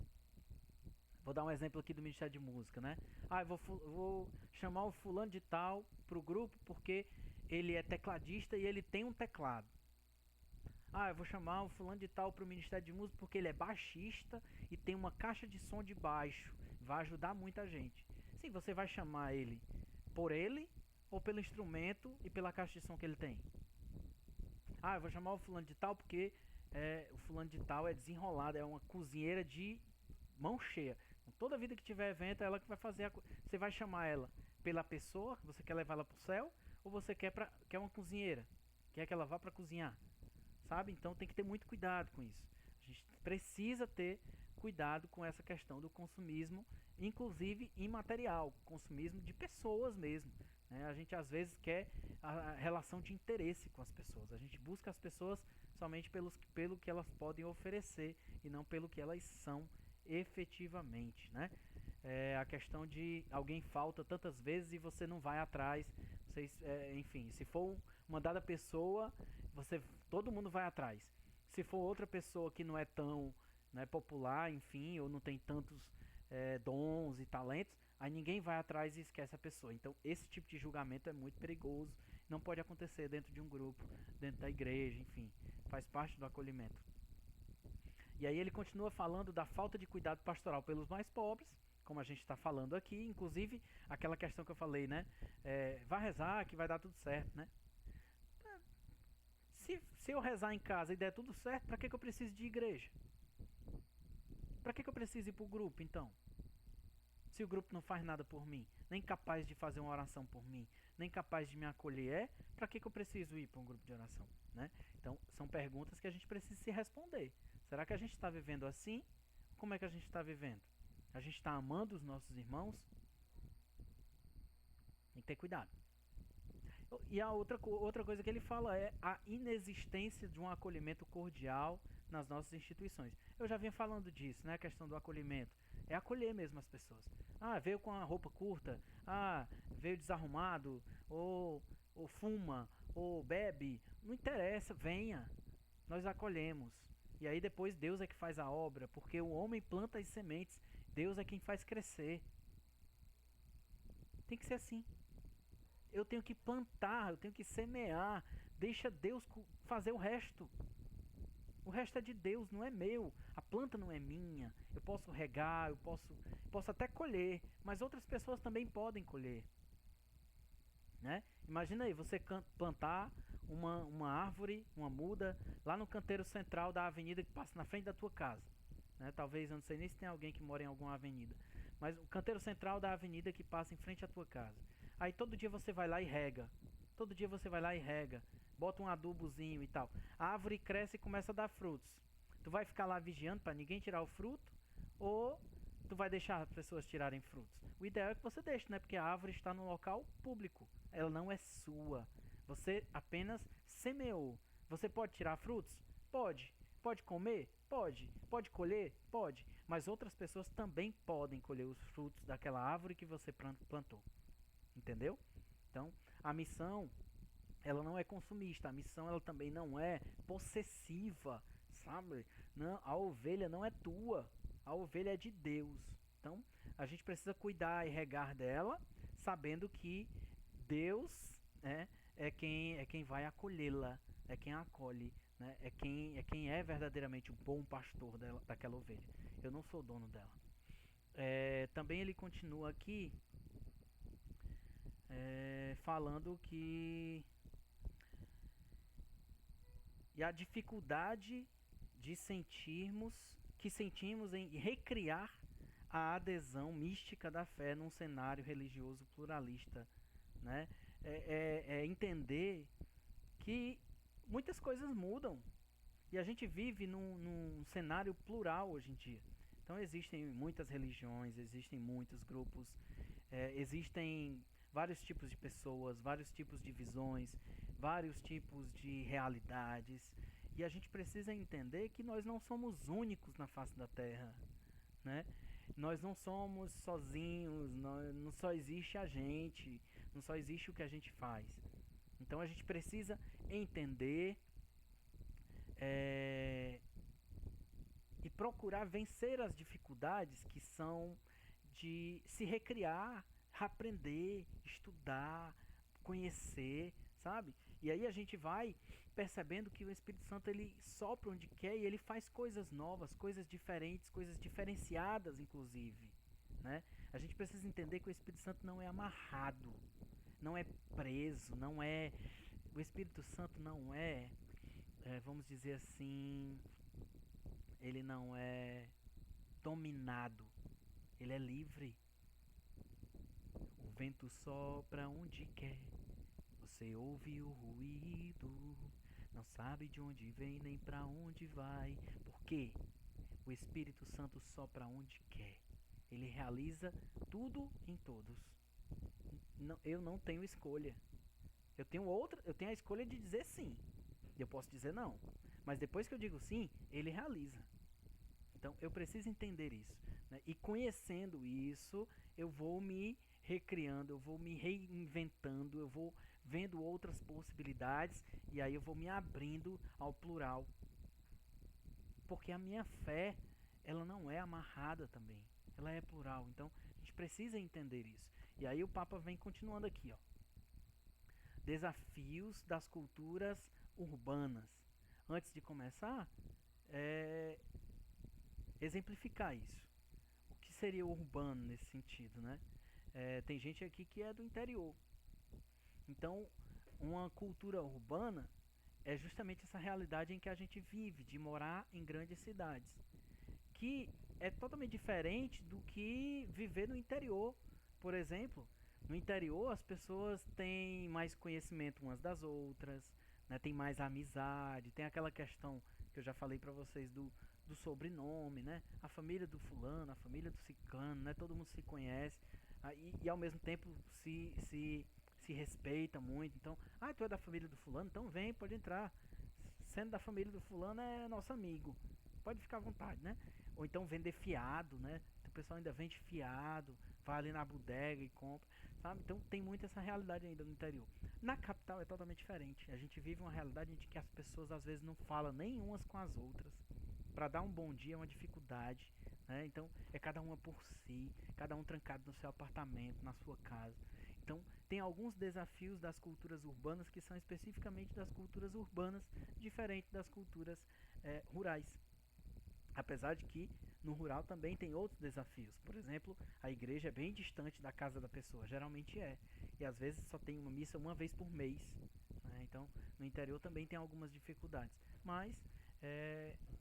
Vou dar um exemplo aqui do Ministério de Música, né? Ah, eu vou chamar o fulano de tal pro grupo porque ele é tecladista e ele tem um teclado. Ah, eu vou chamar o fulano de tal pro Ministério de Música porque ele é baixista e tem uma caixa de som de baixo. Vai ajudar muita gente. Sim, você vai chamar ele por ele ou pelo instrumento e pela caixa de som que ele tem? Ah, eu vou chamar o fulano de tal porque o fulano de tal é desenrolado, é uma cozinheira de mão cheia. Toda vida que tiver evento, é ela que vai fazer você vai chamar ela pela pessoa, você quer levar ela pro céu, ou você quer uma cozinheira, quer que ela vá para cozinhar, sabe? Então tem que ter muito cuidado com isso. A gente precisa ter cuidado com essa questão do consumismo, inclusive imaterial, consumismo de pessoas mesmo, né? A gente às vezes quer a relação de interesse com as pessoas. A gente busca as pessoas somente pelo que elas podem oferecer e não pelo que elas são efetivamente, né? A questão de alguém falta tantas vezes e você não vai atrás. Enfim, se for uma dada pessoa, todo mundo vai atrás. Se for outra pessoa que não é tão, né, popular, enfim, ou não tem tantos dons e talentos, aí ninguém vai atrás e esquece a pessoa. Então esse tipo de julgamento é muito perigoso, não pode acontecer dentro de um grupo, dentro da igreja, enfim, faz parte do acolhimento. E aí ele continua falando da falta de cuidado pastoral pelos mais pobres, como a gente está falando aqui, inclusive aquela questão que eu falei, né? Vai rezar que vai dar tudo certo, né? Se eu rezar em casa e der tudo certo, para que eu preciso de igreja? Para que eu preciso ir para o grupo, então? Se o grupo não faz nada por mim, nem capaz de fazer uma oração por mim, nem capaz de me acolher, para que eu preciso ir para um grupo de oração, né? Então, são perguntas que a gente precisa se responder. Será que a gente está vivendo assim? Como é que a gente está vivendo? A gente está amando os nossos irmãos? Tem que ter cuidado. E a outra coisa que ele fala é a inexistência de um acolhimento cordial nas nossas instituições. Eu já vinha falando disso, né? A questão do acolhimento. É acolher mesmo as pessoas. Ah, veio com a roupa curta. Ah, veio desarrumado. Ou fuma. Ou bebe. Não interessa, venha. Nós acolhemos. E aí depois Deus é que faz a obra. Porque o homem planta as sementes. Deus é quem faz crescer. Tem que ser assim. Eu tenho que plantar, eu tenho que semear. Deixa Deus fazer o resto. O resto é de Deus, não é meu. A planta não é minha. Eu posso regar, eu posso até colher, mas outras pessoas também podem colher, né? Imagina aí, você plantar uma árvore, uma muda, lá no canteiro central da avenida que passa na frente da tua casa, né? Talvez, eu não sei nem se tem alguém que mora em alguma avenida, mas o canteiro central da avenida que passa em frente à tua casa. Aí todo dia você vai lá e rega. Todo dia você vai lá e rega. Bota um adubozinho e tal. A árvore cresce e começa a dar frutos. Tu vai ficar lá vigiando para ninguém tirar o fruto? Ou tu vai deixar as pessoas tirarem frutos? O ideal é que você deixe, né? Porque a árvore está no local público. Ela não é sua. Você apenas semeou. Você pode tirar frutos? Pode. Pode comer? Pode. Pode colher? Pode. Mas outras pessoas também podem colher os frutos daquela árvore que você plantou. Entendeu? Então, a missão, ela não é consumista. A missão, ela também não é possessiva, sabe? Não, a ovelha não é tua. A ovelha é de Deus. Então, a gente precisa cuidar e regar dela, sabendo que Deus, né, é quem vai acolhê-la, é quem a acolhe, né, é quem é verdadeiramente o bom pastor daquela ovelha. Eu não sou dono dela. Também ele continua aqui falando que e a dificuldade de sentimos em recriar a adesão mística da fé num cenário religioso pluralista, né? É entender que muitas coisas mudam e a gente vive num cenário plural hoje em dia. Então existem muitas religiões, existem muitos grupos, existem vários tipos de pessoas, vários tipos de visões, vários tipos de realidades. E a gente precisa entender que nós não somos únicos na face da Terra, né? Nós não somos sozinhos, não só existe a gente, não só existe o que a gente faz. Então a gente precisa entender e procurar vencer as dificuldades que são de se recriar, aprender, estudar, conhecer, sabe? E aí a gente vai percebendo que o Espírito Santo ele sopra onde quer e ele faz coisas novas, coisas diferentes, coisas diferenciadas, inclusive, né? A gente precisa entender que o Espírito Santo não é amarrado, não é preso, não é. O Espírito Santo não vamos dizer assim, ele não é dominado, ele é livre. O vento sopra onde quer, você ouve o ruído, não sabe de onde vem nem para onde vai. Por quê? O Espírito Santo sopra onde quer. Ele realiza tudo em todos. Eu não tenho escolha. Eu tenho a escolha de dizer sim. Eu posso dizer não. Mas depois que eu digo sim, ele realiza. Então eu preciso entender isso, né? E conhecendo isso, eu vou me recriando, eu vou me reinventando, eu vou vendo outras possibilidades e aí eu vou me abrindo ao plural. Porque a minha fé, ela não é amarrada também, ela é plural. Então a gente precisa entender isso. E aí o Papa vem continuando aqui, ó. Desafios das culturas urbanas. Antes de começar, exemplificar isso. O que seria urbano nesse sentido, né? Tem gente aqui que é do interior. Então, uma cultura urbana é justamente essa realidade em que a gente vive, de morar em grandes cidades, que é totalmente diferente do que viver no interior. Por exemplo, no interior as pessoas têm mais conhecimento umas das outras, né? Tem mais amizade, tem aquela questão que eu já falei para vocês do sobrenome, né? A família do fulano, a família do ciclano, né? Todo mundo se conhece, e ao mesmo tempo se respeita muito. Então, tu é da família do fulano, então vem, pode entrar. Sendo da família do fulano é nosso amigo, pode ficar à vontade, né? Ou então vender fiado, né? O pessoal ainda vende fiado, vai ali na bodega e compra, sabe? Então tem muito essa realidade ainda no interior. Na capital é totalmente diferente. A gente vive uma realidade em que as pessoas às vezes não falam nem umas com as outras. Para dar um bom dia é uma dificuldade, né? Então é cada uma por si, cada um trancado no seu apartamento, na sua casa. Então tem alguns desafios das culturas urbanas que são especificamente das culturas urbanas, diferente das culturas rurais. Apesar de que no rural também tem outros desafios. Por exemplo, a igreja é bem distante da casa da pessoa, geralmente é. E às vezes só tem uma missa uma vez por mês, né? Então no interior também tem algumas dificuldades. Mas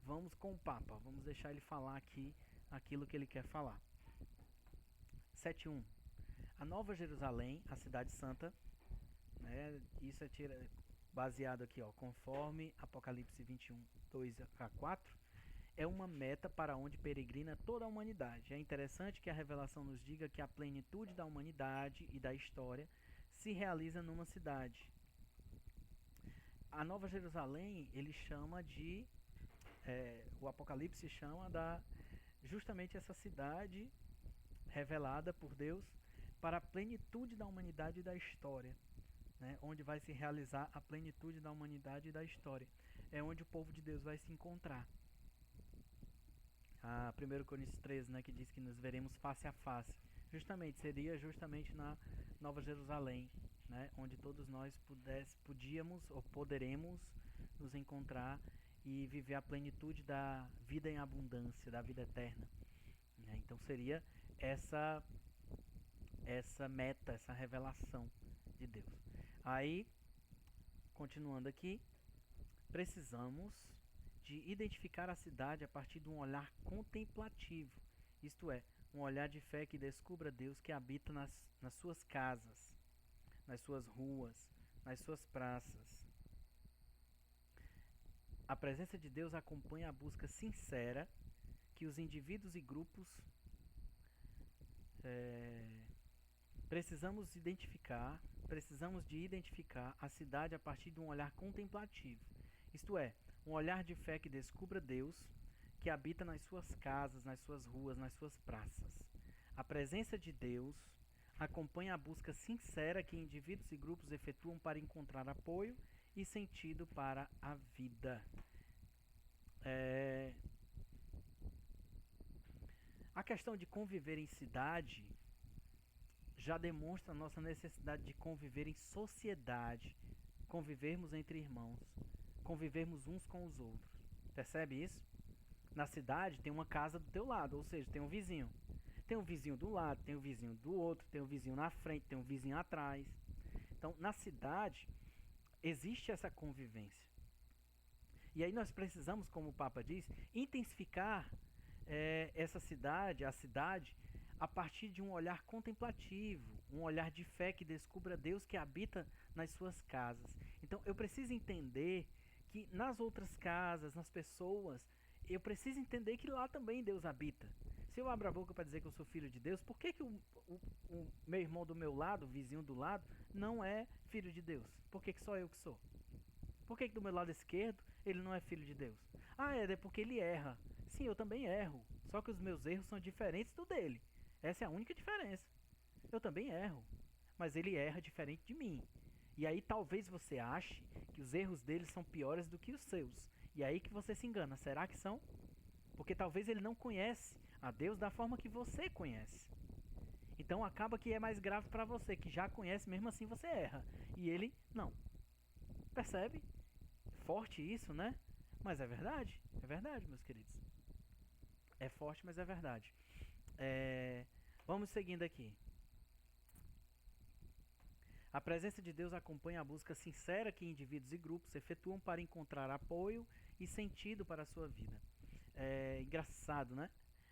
vamos com o Papa, vamos deixar ele falar aqui aquilo que ele quer falar. 7.1. A Nova Jerusalém, a cidade santa, né? Isso é baseado aqui, ó, conforme Apocalipse 21, 2-4, é uma meta para onde peregrina toda a humanidade. É interessante que a revelação nos diga que a plenitude da humanidade e da história se realiza numa cidade. A Nova Jerusalém, ele chama de... o Apocalipse chama justamente essa cidade revelada por Deus para a plenitude da humanidade e da história, né? Onde vai se realizar a plenitude da humanidade e da história. É onde o povo de Deus vai se encontrar. A 1 Coríntios 13, né, que diz que nos veremos face a face. Seria justamente na Nova Jerusalém, né, onde todos nós podíamos ou poderemos nos encontrar e viver a plenitude da vida em abundância, da vida eterna, né? Então seria essa meta, essa revelação de Deus. Aí, continuando aqui, precisamos de identificar a cidade a partir de um olhar contemplativo, isto é, um olhar de fé que descubra Deus que habita nas suas casas, nas suas ruas, nas suas praças. A presença de Deus acompanha a busca sincera que os indivíduos e grupos precisamos de identificar a cidade a partir de um olhar contemplativo, isto é, um olhar de fé que descubra Deus que habita nas suas casas, nas suas ruas, nas suas praças. A presença de Deus acompanha a busca sincera que indivíduos e grupos efetuam para encontrar apoio e sentido para a vida. A questão de conviver em cidade já demonstra a nossa necessidade de conviver em sociedade, convivermos entre irmãos, convivermos uns com os outros. Percebe isso? Na cidade tem uma casa do teu lado, ou seja, tem um vizinho. Tem um vizinho do lado, tem um vizinho do outro, tem um vizinho na frente, tem um vizinho atrás. Então, na cidade, existe essa convivência. E aí nós precisamos, como o Papa diz, intensificar essa cidade, a cidade, a partir de um olhar contemplativo, um olhar de fé que descubra Deus que habita nas suas casas. Então, eu preciso entender que nas outras casas, nas pessoas, eu preciso entender que lá também Deus habita. Se eu abro a boca para dizer que eu sou filho de Deus, por que o meu irmão do meu lado, o vizinho do lado, não é filho de Deus? Por que só eu que sou? Por que do meu lado esquerdo ele não é filho de Deus? É porque ele erra. Sim, eu também erro. Só que os meus erros são diferentes do dele. Essa é a única diferença. Eu também erro. Mas ele erra diferente de mim. E aí talvez você ache que os erros dele são piores do que os seus. E aí que você se engana. Será que são? Porque talvez ele não conhece a Deus da forma que você conhece. Então acaba que é mais grave para você, que já conhece, mesmo assim você erra. E ele não. Percebe? Forte isso, né? Mas é verdade, meus queridos. É forte, mas é verdade. Vamos seguindo aqui. A presença de Deus acompanha a busca sincera que indivíduos e grupos efetuam para encontrar apoio e sentido para a sua vida. É engraçado, né?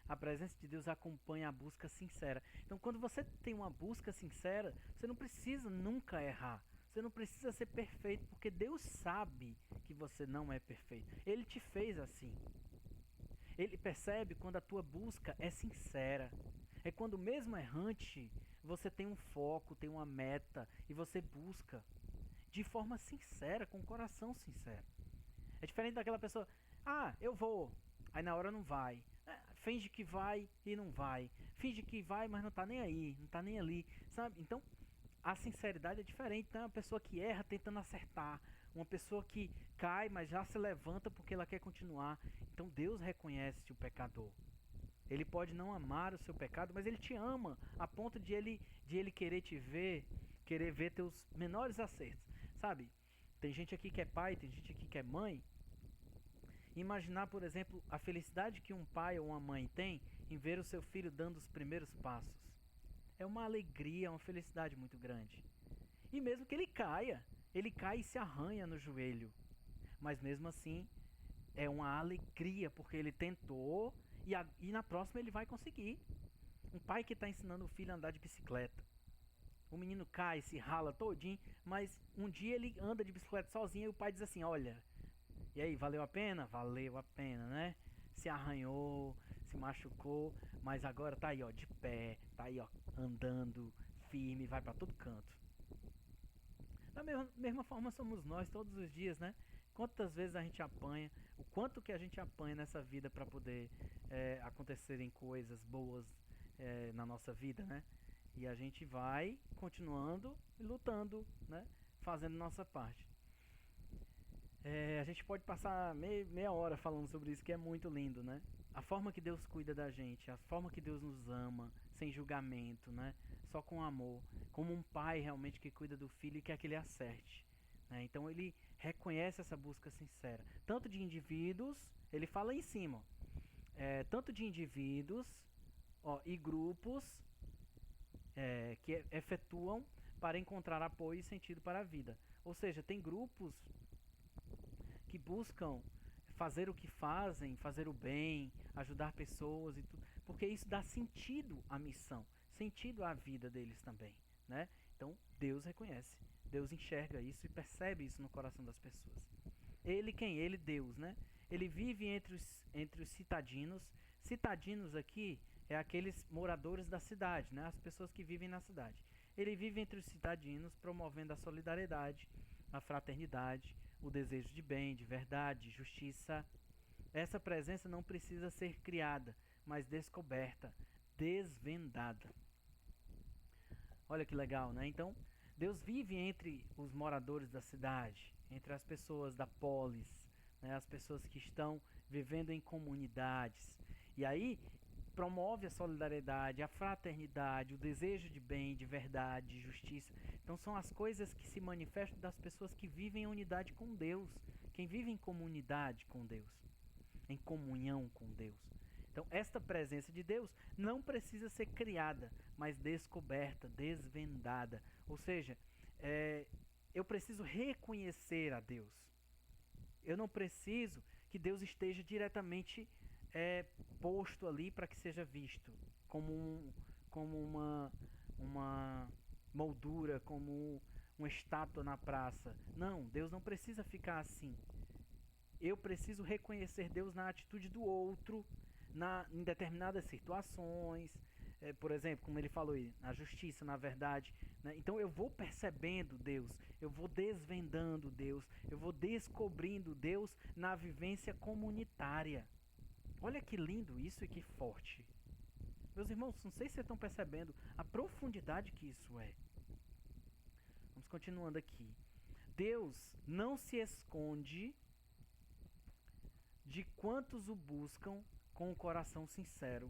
A presença de Deus acompanha a busca sincera. Então, quando você tem uma busca sincera, você não precisa nunca errar. Você não precisa ser perfeito, porque Deus sabe que você não é perfeito. Ele te fez assim. Ele percebe quando a tua busca é sincera. É quando mesmo errante, você tem um foco, tem uma meta e você busca de forma sincera, com o coração sincero. É diferente daquela pessoa, eu vou, aí na hora não vai. Finge que vai e não vai. Finge que vai, mas não tá nem aí, não tá nem ali, sabe? Então, a sinceridade é diferente. Então, é uma pessoa que erra tentando acertar, uma pessoa que cai, mas já se levanta porque ela quer continuar. Então, Deus reconhece o pecador. Ele pode não amar o seu pecado, mas Ele te ama a ponto de ele querer te ver, querer ver teus menores acertos, sabe? Tem gente aqui que é pai, tem gente aqui que é mãe. Imaginar, por exemplo, a felicidade que um pai ou uma mãe tem em ver o seu filho dando os primeiros passos. É uma alegria, uma felicidade muito grande. E mesmo que ele cai e se arranha no joelho. Mas mesmo assim, é uma alegria, porque ele tentou e na próxima ele vai conseguir. Um pai que está ensinando o filho a andar de bicicleta. O menino cai, se rala todinho, mas um dia ele anda de bicicleta sozinho e o pai diz assim, olha, e aí, valeu a pena? Valeu a pena, né? Se arranhou, se machucou, mas agora tá aí, ó, de pé, tá aí, ó, andando firme, vai pra todo canto. Da mesma forma somos nós todos os dias, né? Quantas vezes a gente apanha, o quanto que a gente apanha nessa vida para poder acontecerem coisas boas na nossa vida, né? E a gente vai continuando e lutando, né? Fazendo nossa parte. A gente pode passar meia hora falando sobre isso, que é muito lindo, né? A forma que Deus cuida da gente, a forma que Deus nos ama, sem julgamento, né? Só com amor, como um pai realmente que cuida do filho e quer que ele acerte, né? Então ele reconhece essa busca sincera, tanto de indivíduos, ele fala em cima, tanto de indivíduos E grupos que efetuam para encontrar apoio e sentido para a vida. Ou seja, tem grupos que buscam fazer o que fazem, fazer o bem, ajudar pessoas e tudo, porque isso dá sentido à missão, sentido à vida deles também, né? Então Deus reconhece, Deus enxerga isso e percebe isso no coração das pessoas. Ele quem? Ele Deus, né? Ele vive entre os citadinos. Citadinos aqui é aqueles moradores da cidade, né? As pessoas que vivem na cidade. Ele vive entre os citadinos, promovendo a solidariedade, a fraternidade, o desejo de bem, de verdade, de justiça. Essa presença não precisa ser criada, mas descoberta, desvendada. Olha que legal, né? Então, Deus vive entre os moradores da cidade, entre as pessoas da polis, né? As pessoas que estão vivendo em comunidades. E aí, promove a solidariedade, a fraternidade, o desejo de bem, de verdade, de justiça. Então são as coisas que se manifestam das pessoas que vivem em unidade com Deus, quem vive em comunidade com Deus, em comunhão com Deus. Então esta presença de Deus não precisa ser criada, mas descoberta, desvendada. Ou seja, eu preciso reconhecer a Deus. Eu não preciso que Deus esteja diretamente posto ali para que seja visto como uma moldura, como uma estátua na praça. Não, Deus não precisa ficar assim. Eu preciso reconhecer Deus na atitude do outro, em determinadas situações, por exemplo, como ele falou aí, na justiça, na verdade, né? Então eu vou percebendo Deus, eu vou desvendando Deus, eu vou descobrindo Deus na vivência comunitária. Olha que lindo isso e que forte. Meus irmãos, não sei se vocês estão percebendo a profundidade que isso é. Vamos continuando aqui. Deus não se esconde de quantos o buscam com o coração sincero,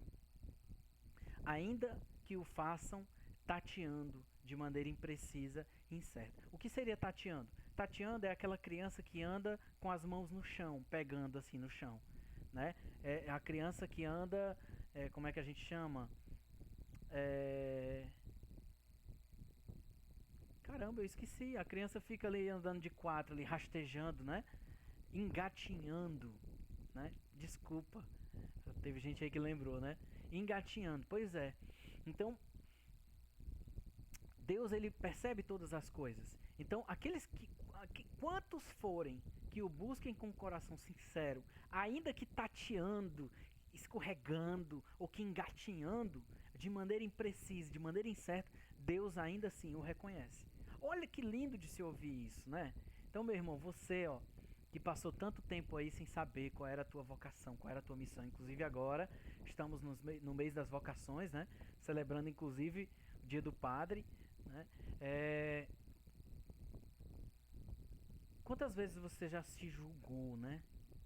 ainda que o façam tateando de maneira imprecisa e incerta. O que seria tateando? Tateando é aquela criança que anda com as mãos no chão, pegando assim no chão, né? É a criança que anda, como é que a gente chama? Caramba, eu esqueci. A criança fica ali andando de quatro, ali rastejando, né? Engatinhando, né? Desculpa, teve gente aí que lembrou, né? Engatinhando, pois é. Então, Deus ele percebe todas as coisas. Então, aqueles quantos forem que o busquem com o coração sincero, ainda que tateando, escorregando ou que engatinhando, de maneira imprecisa, de maneira incerta, Deus ainda assim o reconhece. Olha que lindo de se ouvir isso, né? Então, meu irmão, você, que passou tanto tempo aí sem saber qual era a tua vocação, qual era a tua missão, inclusive agora estamos no mês das vocações, né? Celebrando inclusive o Dia do Padre, né? Quantas vezes você já se julgou, né?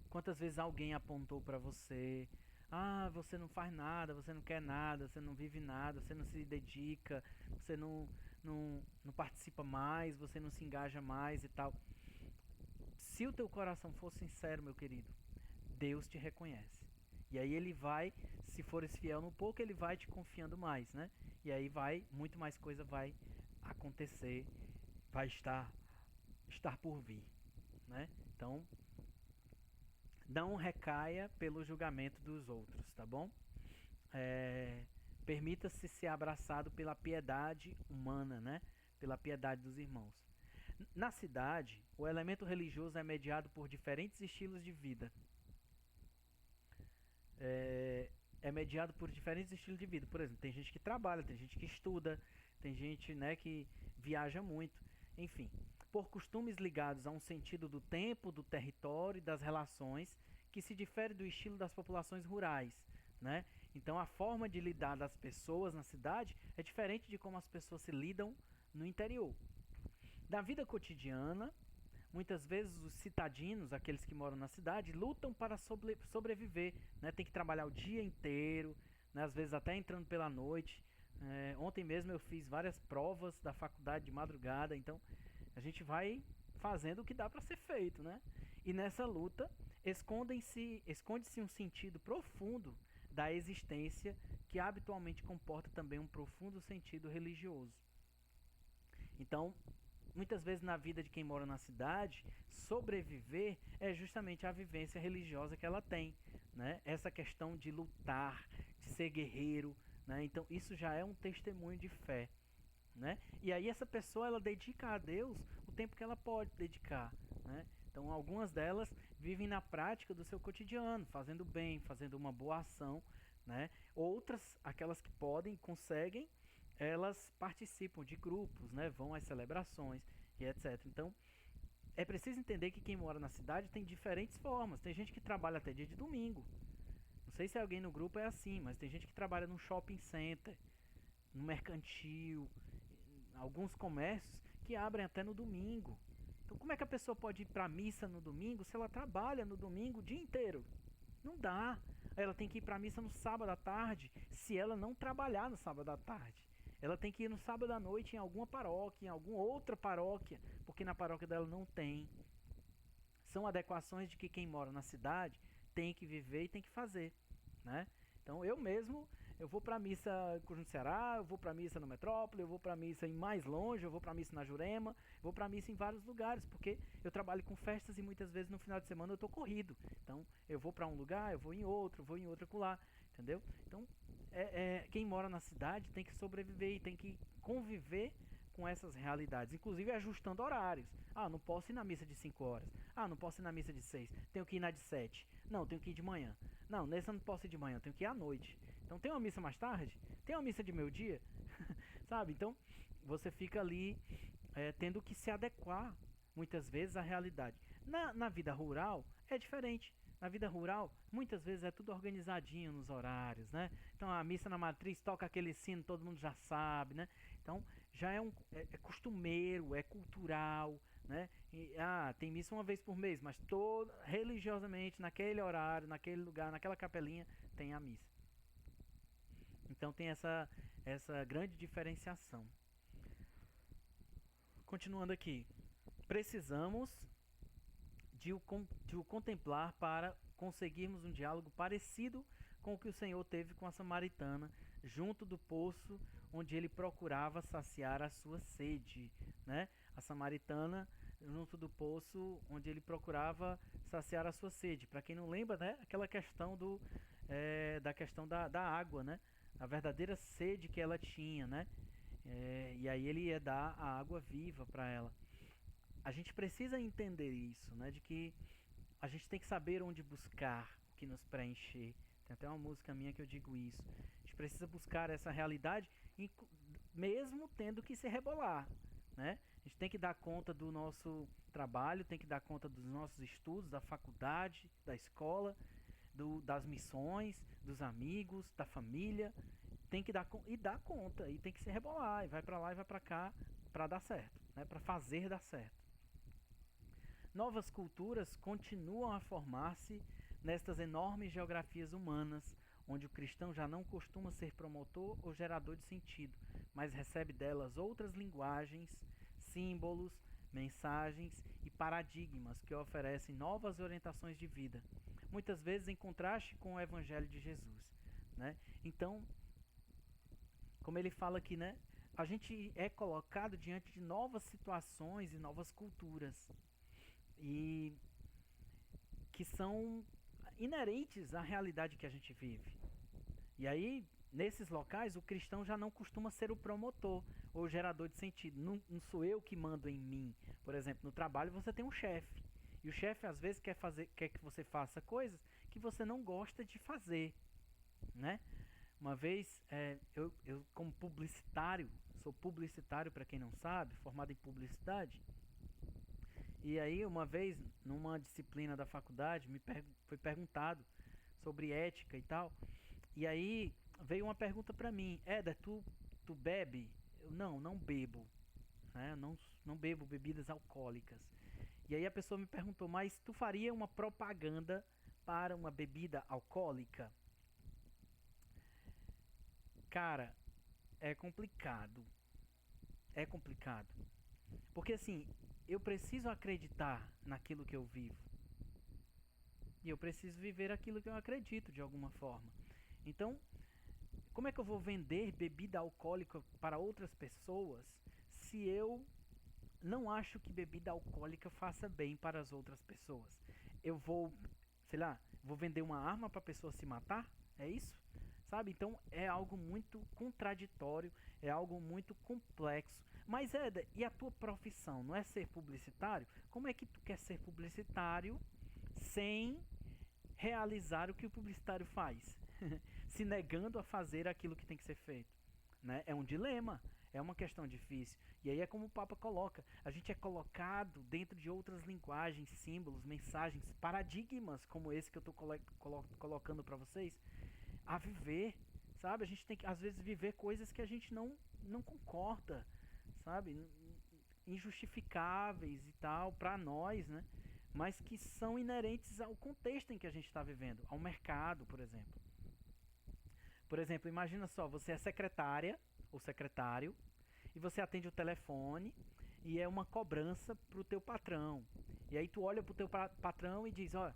Quantas vezes alguém apontou para você: ah, você não faz nada, você não quer nada, você não vive nada, você não se dedica, você não participa mais, você não se engaja mais e tal. Se o teu coração for sincero, meu querido, Deus te reconhece. E aí ele vai, se fores fiel no pouco, ele vai te confiando mais, né? E aí muito mais coisa vai acontecer, vai estar por vir, né? Então, não recaia pelo julgamento dos outros, tá bom? Permita-se ser abraçado pela piedade humana, né? Pela piedade dos irmãos. Na cidade, o elemento religioso é mediado por diferentes estilos de vida. É mediado por diferentes estilos de vida. Por exemplo, tem gente que trabalha, tem gente que estuda, tem gente, né, que viaja muito, enfim, por costumes ligados a um sentido do tempo, do território e das relações que se difere do estilo das populações rurais, né? Então a forma de lidar das pessoas na cidade é diferente de como as pessoas se lidam no interior. Na vida cotidiana, muitas vezes os citadinos, aqueles que moram na cidade, lutam para sobreviver, né? Tem que trabalhar o dia inteiro, né? Às vezes até entrando pela noite. Ontem mesmo eu fiz várias provas da faculdade de madrugada, então a gente vai fazendo o que dá para ser feito, né? E nessa luta esconde-se um sentido profundo da existência que habitualmente comporta também um profundo sentido religioso. Então, muitas vezes na vida de quem mora na cidade, sobreviver é justamente a vivência religiosa que ela tem, né? Essa questão de lutar, de ser guerreiro, né? Então isso já é um testemunho de fé, né? E aí essa pessoa ela dedica a Deus o tempo que ela pode dedicar, né? Então algumas delas vivem na prática do seu cotidiano, fazendo bem, fazendo uma boa ação, né? Outras, aquelas que podem, conseguem, elas participam de grupos, né? Vão às celebrações e etc. Então é preciso entender que quem mora na cidade tem diferentes formas. Tem gente que trabalha até dia de domingo. Não sei se alguém no grupo é assim, mas tem gente que trabalha num shopping center, no mercantil, alguns comércios que abrem até no domingo. Então como é que a pessoa pode ir para a missa no domingo se ela trabalha no domingo o dia inteiro? Não dá. Ela tem que ir para a missa no sábado à tarde, se ela não trabalhar no sábado à tarde. Ela tem que ir no sábado à noite em alguma paróquia, em alguma outra paróquia, porque na paróquia dela não tem. São adequações de que quem mora na cidade tem que viver e tem que fazer, né? Então eu mesmo, eu vou para missa no Ceará, eu vou para missa no Metrópole, eu vou para missa em mais longe, eu vou para missa na Jurema, eu vou para missa em vários lugares, porque eu trabalho com festas e muitas vezes no final de semana eu tô corrido. Então eu vou para um lugar, eu vou em outro acolá, entendeu? Então quem mora na cidade tem que sobreviver e tem que conviver com essas realidades, inclusive ajustando horários. Ah, não posso ir na missa de 5 horas. Ah, não posso ir na missa de 6. Tenho que ir na de 7. Não, tenho que ir de manhã. Não, nessa eu não posso ir de manhã, tenho que ir à noite. Então tem uma missa mais tarde? Tem uma missa de meio-dia? Sabe? Então você fica ali tendo que se adequar muitas vezes à realidade. Na vida rural é diferente. Na vida rural, muitas vezes é tudo organizadinho nos horários, né? Então a missa na matriz toca aquele sino, todo mundo já sabe, né? Então já é costumeiro, é cultural, né? Tem missa uma vez por mês, mas religiosamente, naquele horário, naquele lugar, naquela capelinha, tem a missa. Então tem essa grande diferenciação. Continuando aqui, precisamos de o contemplar para conseguirmos um diálogo parecido com o que o Senhor teve com a samaritana, junto do poço onde ele procurava saciar a sua sede, né? A samaritana junto do poço onde ele procurava saciar a sua sede. Para quem não lembra, né? Aquela questão da questão da água, né? A verdadeira sede que ela tinha, né? E aí ele ia dar a água viva para ela. A gente precisa entender isso, né? De que a gente tem que saber onde buscar o que nos preencher. Tem até uma música minha que eu digo isso. A gente precisa buscar essa realidade, mesmo tendo que se rebolar, né? A gente tem que dar conta do nosso trabalho, tem que dar conta dos nossos estudos, da faculdade, da escola, das missões, dos amigos, da família. Tem que dar conta e tem que se rebolar e vai para lá e vai para cá para dar certo, né? Para fazer dar certo. Novas culturas continuam a formar-se nestas enormes geografias humanas, onde o cristão já não costuma ser promotor ou gerador de sentido, mas recebe delas outras linguagens, símbolos, mensagens e paradigmas que oferecem novas orientações de vida, muitas vezes em contraste com o Evangelho de Jesus, né? Então, como ele fala aqui, né? A gente é colocado diante de novas situações e novas culturas, e que são inerentes à realidade que a gente vive. E aí, nesses locais, o cristão já não costuma ser o promotor ou o gerador de sentido. Não sou eu que mando em mim. Por exemplo, no trabalho você tem um chefe. E o chefe às vezes quer que você faça coisas que você não gosta de fazer, né? Uma vez, eu como publicitário, sou publicitário para quem não sabe, formado em publicidade. E aí, uma vez, numa disciplina da faculdade, foi perguntado sobre ética e tal. E aí, veio uma pergunta pra mim: Éder, tu bebe? Eu, não bebo. Né? Não bebo bebidas alcoólicas. E aí a pessoa me perguntou: mas tu faria uma propaganda para uma bebida alcoólica? Cara, é complicado. É complicado. Porque assim, eu preciso acreditar naquilo que eu vivo. E eu preciso viver aquilo que eu acredito de alguma forma. Então, como é que eu vou vender bebida alcoólica para outras pessoas se eu não acho que bebida alcoólica faça bem para as outras pessoas? Eu vou, sei lá, vou vender uma arma para a pessoa se matar? É isso? Sabe? Então é algo muito contraditório, é algo muito complexo. Mas Éder, e a tua profissão? Não é ser publicitário? Como é que tu quer ser publicitário sem realizar o que o publicitário faz? Se negando a fazer aquilo que tem que ser feito, né? É um dilema, é uma questão difícil. E aí é como o Papa coloca, a gente é colocado dentro de outras linguagens, símbolos, mensagens, paradigmas como esse que eu estou colocando para vocês, a viver, sabe? A gente tem que às vezes viver coisas que a gente não concorda, sabe? Injustificáveis e tal para nós, né? Mas que são inerentes ao contexto em que a gente está vivendo, ao mercado, por exemplo. Por exemplo, imagina só, você é secretária ou secretário e você atende o telefone e é uma cobrança pro teu patrão. E aí tu olha pro teu patrão e diz, ó,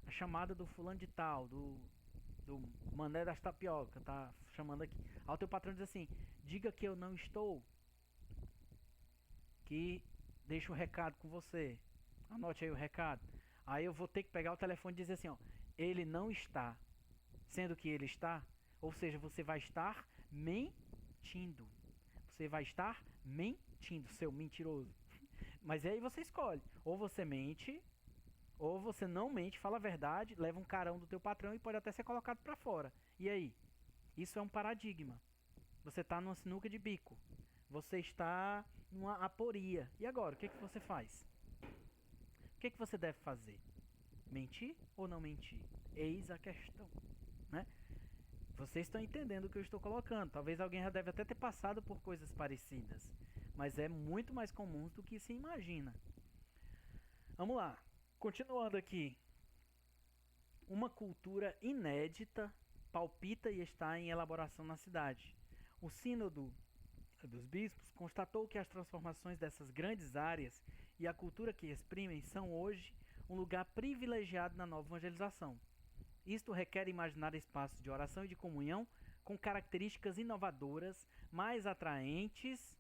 a chamada do fulano de tal, do Mané das Tapioca, tá chamando aqui. Aí o teu patrão diz assim, diga que eu não estou, que deixa o recado com você. Anote aí o recado. Aí eu vou ter que pegar o telefone e dizer assim, ó, ele não está, sendo que ele está. Ou seja, você vai estar mentindo. Você vai estar mentindo, seu mentiroso. Mas aí você escolhe. Ou você mente, ou você não mente, fala a verdade, leva um carão do teu patrão e pode até ser colocado para fora. E aí? Isso é um paradigma. Você está numa sinuca de bico. Você está numa aporia. E agora, o que você faz? O que você deve fazer? Mentir ou não mentir? Eis a questão, né? Vocês estão entendendo o que eu estou colocando. Talvez alguém já deve até ter passado por coisas parecidas. Mas é muito mais comum do que se imagina. Vamos lá. Continuando aqui. Uma cultura inédita palpita e está em elaboração na cidade. O Sínodo dos Bispos constatou que as transformações dessas grandes áreas e a cultura que exprimem são hoje um lugar privilegiado na nova evangelização. Isto requer imaginar espaços de oração e de comunhão com características inovadoras, mais atraentes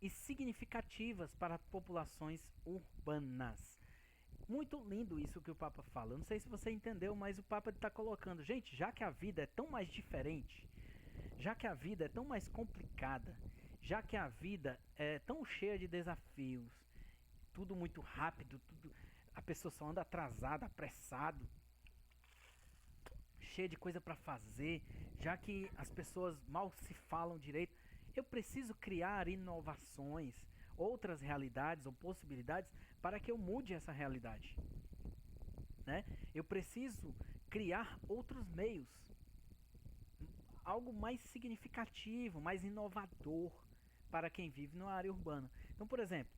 e significativas para populações urbanas. Muito lindo isso que o Papa fala. Eu não sei se você entendeu, mas o Papa está colocando, gente, já que a vida é tão mais diferente, já que a vida é tão mais complicada, já que a vida é tão cheia de desafios, tudo muito rápido, tudo, a pessoa só anda atrasada, apressado, cheia de coisa para fazer, já que as pessoas mal se falam direito, eu preciso criar inovações, outras realidades ou possibilidades para que eu mude essa realidade, né? Eu preciso criar outros meios, algo mais significativo, mais inovador para quem vive na área urbana. Então, por exemplo,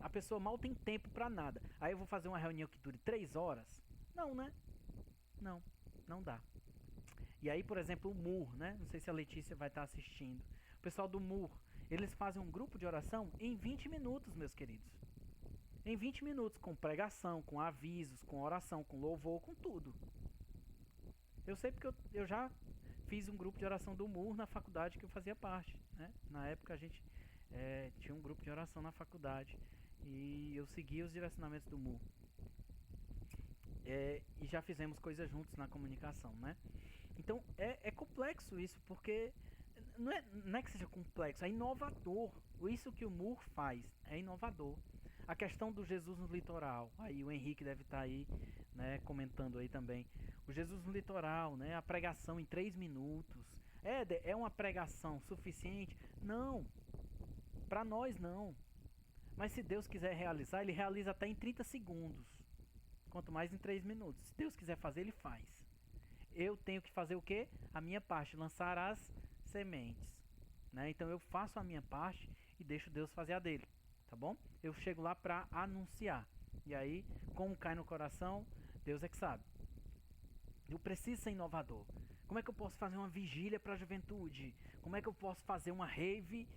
a pessoa mal tem tempo para nada. Aí eu vou fazer uma reunião que dure 3 horas? Não, né? Não dá. E aí, por exemplo, o MUR, né? Não sei se a Letícia vai estar assistindo. O pessoal do MUR, eles fazem um grupo de oração em 20 minutos, meus queridos. Em 20 minutos, com pregação, com avisos, com oração, com louvor, com tudo. Eu sei porque eu já fiz um grupo de oração do MUR na faculdade que eu fazia parte, né? Na época a gente tinha um grupo de oração na faculdade e eu seguia os direcionamentos do MUR. E já fizemos coisas juntos na comunicação, né? Então é complexo isso, porque não é que seja complexo, é inovador. Isso que o MUR faz é inovador. A questão do Jesus no litoral, aí o Henrique deve estar aí, né, comentando aí também. O Jesus no litoral, né, a pregação em 3 minutos. É uma pregação suficiente? Não, para nós não. Mas se Deus quiser realizar, Ele realiza até em 30 segundos. Quanto mais em 3 minutos. Se Deus quiser fazer, Ele faz. Eu tenho que fazer o quê? A minha parte, lançar as sementes, né? Então eu faço a minha parte e deixo Deus fazer a dele, tá bom? Eu chego lá para anunciar. E aí, como cai no coração, Deus é que sabe. Eu preciso ser inovador. Como é que eu posso fazer uma vigília para a juventude? Como é que eu posso fazer uma rave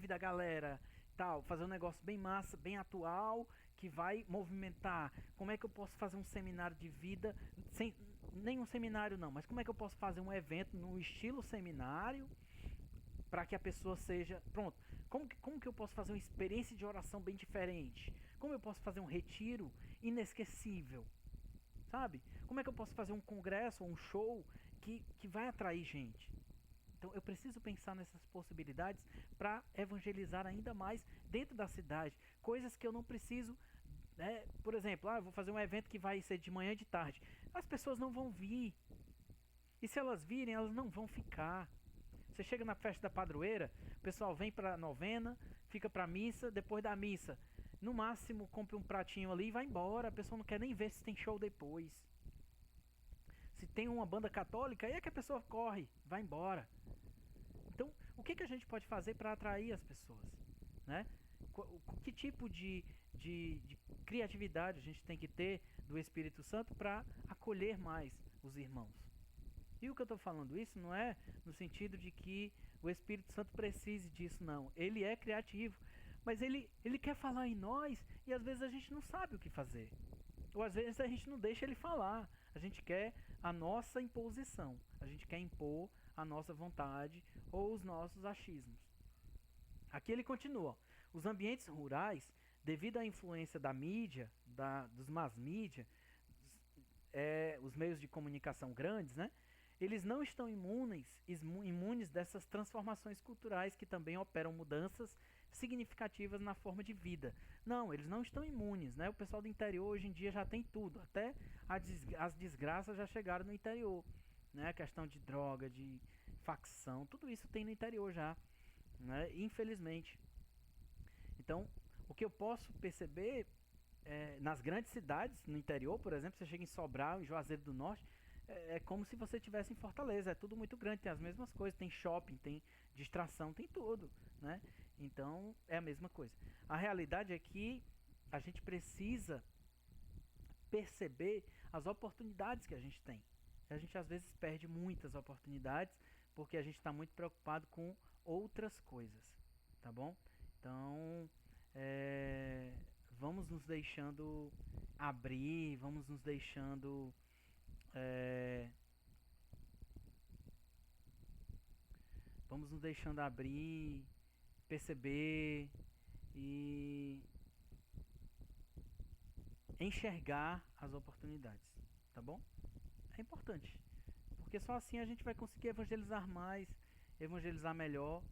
da galera, tal, fazer um negócio bem massa, bem atual, que vai movimentar? Como é que eu posso fazer um seminário de vida nenhum seminário não, mas como é que eu posso fazer um evento no estilo seminário para que a pessoa seja... Pronto, como que eu posso fazer uma experiência de oração bem diferente? Como eu posso fazer um retiro inesquecível? Sabe? Como é que eu posso fazer um congresso ou um show que vai atrair gente? Então eu preciso pensar nessas possibilidades para evangelizar ainda mais dentro da cidade. Coisas que eu não preciso, né? Por exemplo, eu vou fazer um evento que vai ser de manhã e de tarde. As pessoas não vão vir. E se elas virem, elas não vão ficar. Você chega na festa da padroeira, o pessoal vem para a novena, fica para a missa, depois da missa, no máximo compra um pratinho ali e vai embora. A pessoa não quer nem ver se tem show depois. Se tem uma banda católica, aí é que a pessoa corre, vai embora. Então, o que a gente pode fazer para atrair as pessoas, né? Que tipo de criatividade a gente tem que ter do Espírito Santo para acolher mais os irmãos? E o que eu estou falando isso não é no sentido de que o Espírito Santo precise disso, não. Ele é criativo, mas ele quer falar em nós e às vezes a gente não sabe o que fazer. Ou às vezes a gente não deixa ele falar. A gente quer a nossa imposição. A gente quer impor a nossa vontade ou os nossos achismos. Aqui ele continua. Os ambientes rurais, devido à influência da mídia, dos mass media, os meios de comunicação grandes, né? Eles não estão imunes dessas transformações culturais que também operam mudanças significativas na forma de vida. Não, eles não estão imunes, né? O pessoal do interior hoje em dia já tem tudo, até as desgraças já chegaram no interior, né? A questão de droga, de facção, tudo isso tem no interior já, né? Infelizmente. Então, o que eu posso perceber nas grandes cidades, no interior, por exemplo, você chega em Sobral, em Juazeiro do Norte, é como se você estivesse em Fortaleza, é tudo muito grande, tem as mesmas coisas, tem shopping, tem distração, tem tudo, né? Então é a mesma coisa. A realidade é que a gente precisa perceber as oportunidades que a gente tem. A gente às vezes perde muitas oportunidades porque a gente está muito preocupado com outras coisas, tá bom? Então vamos nos deixando abrir, vamos nos deixando abrir, perceber e enxergar as oportunidades, tá bom? É importante, porque só assim a gente vai conseguir evangelizar mais, evangelizar melhor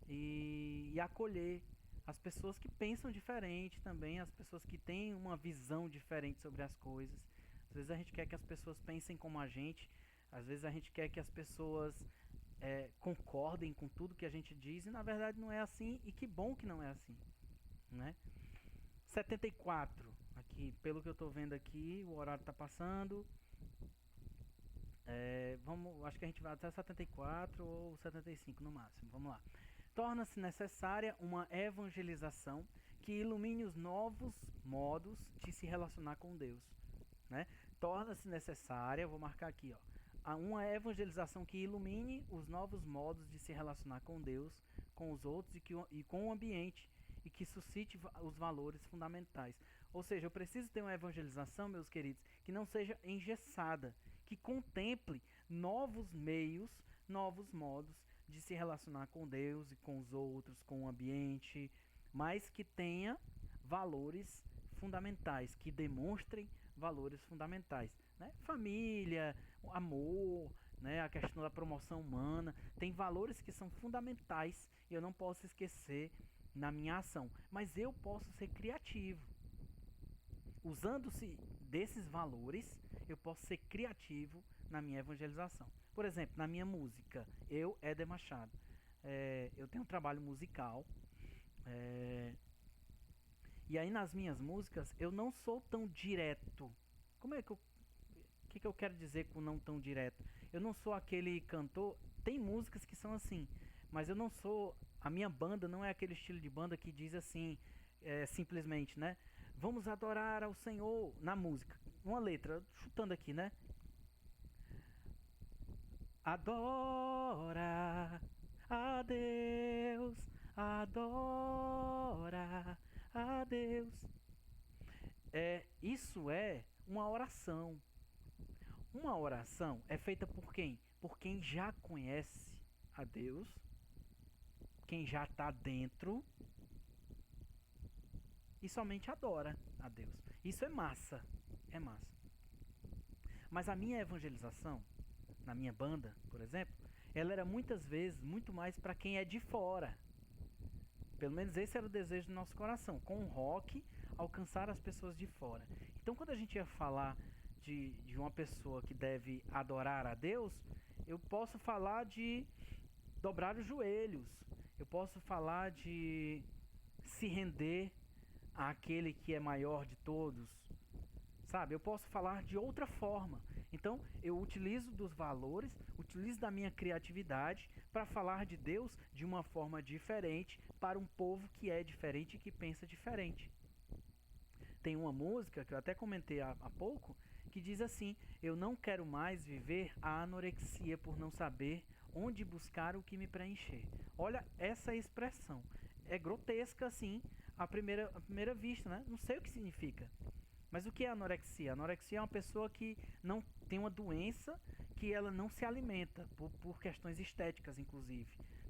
e acolher as pessoas que pensam diferente também, as pessoas que têm uma visão diferente sobre as coisas. Às vezes a gente quer que as pessoas pensem como a gente, às vezes a gente quer que as pessoas concordem com tudo que a gente diz, e na verdade não é assim, e que bom que não é assim, né? 74, aqui, pelo que eu estou vendo aqui, o horário está passando, acho que a gente vai até 74 ou 75 no máximo, vamos lá. Torna-se necessária uma evangelização que ilumine os novos modos de se relacionar com Deus, né? Torna-se necessária, vou marcar aqui, uma evangelização que ilumine os novos modos de se relacionar com Deus, com os outros e com o ambiente, e que suscite os valores fundamentais. Ou seja, eu preciso ter uma evangelização, meus queridos, que não seja engessada, que contemple novos meios, novos modos de se relacionar com Deus e com os outros, com o ambiente, mas que tenha valores fundamentais, que demonstrem valores fundamentais, né? Família, amor, né? A questão da promoção humana, tem valores que são fundamentais e eu não posso esquecer na minha ação, mas eu posso ser criativo. Usando-se desses valores, eu posso ser criativo na minha evangelização. Por exemplo, na minha música, eu, Éder Machado, eu tenho um trabalho musical, e aí nas minhas músicas eu não sou tão direto. O que eu quero dizer com não tão direto? Eu não sou aquele cantor, tem músicas que são assim, mas eu não sou, a minha banda não é aquele estilo de banda que diz assim, simplesmente, né? Vamos adorar ao Senhor na música. Uma letra, chutando aqui, né? Adora a Deus, adora a Deus. Isso é uma oração. Uma oração é feita por quem? Por quem já conhece a Deus, quem já está dentro e somente adora a Deus. Isso é massa, é massa. Mas a minha evangelização, na minha banda, por exemplo, ela era muitas vezes muito mais para quem é de fora. Pelo menos esse era o desejo do nosso coração, com o rock, alcançar as pessoas de fora. Então quando a gente ia falar de uma pessoa que deve adorar a Deus, eu posso falar de dobrar os joelhos, eu posso falar de se render àquele que é maior de todos, sabe? Eu posso falar de outra forma. Então eu utilizo dos valores, utilizo da minha criatividade para falar de Deus de uma forma diferente para um povo que é diferente e que pensa diferente. Tem uma música que eu até comentei há pouco que diz assim: eu não quero mais viver a anorexia por não saber onde buscar o que me preencher. Olha essa expressão, é grotesca assim à primeira vista, né? Não sei o que significa. Mas o que é anorexia? Anorexia é uma pessoa que não tem uma doença, que ela não se alimenta, por questões estéticas, inclusive.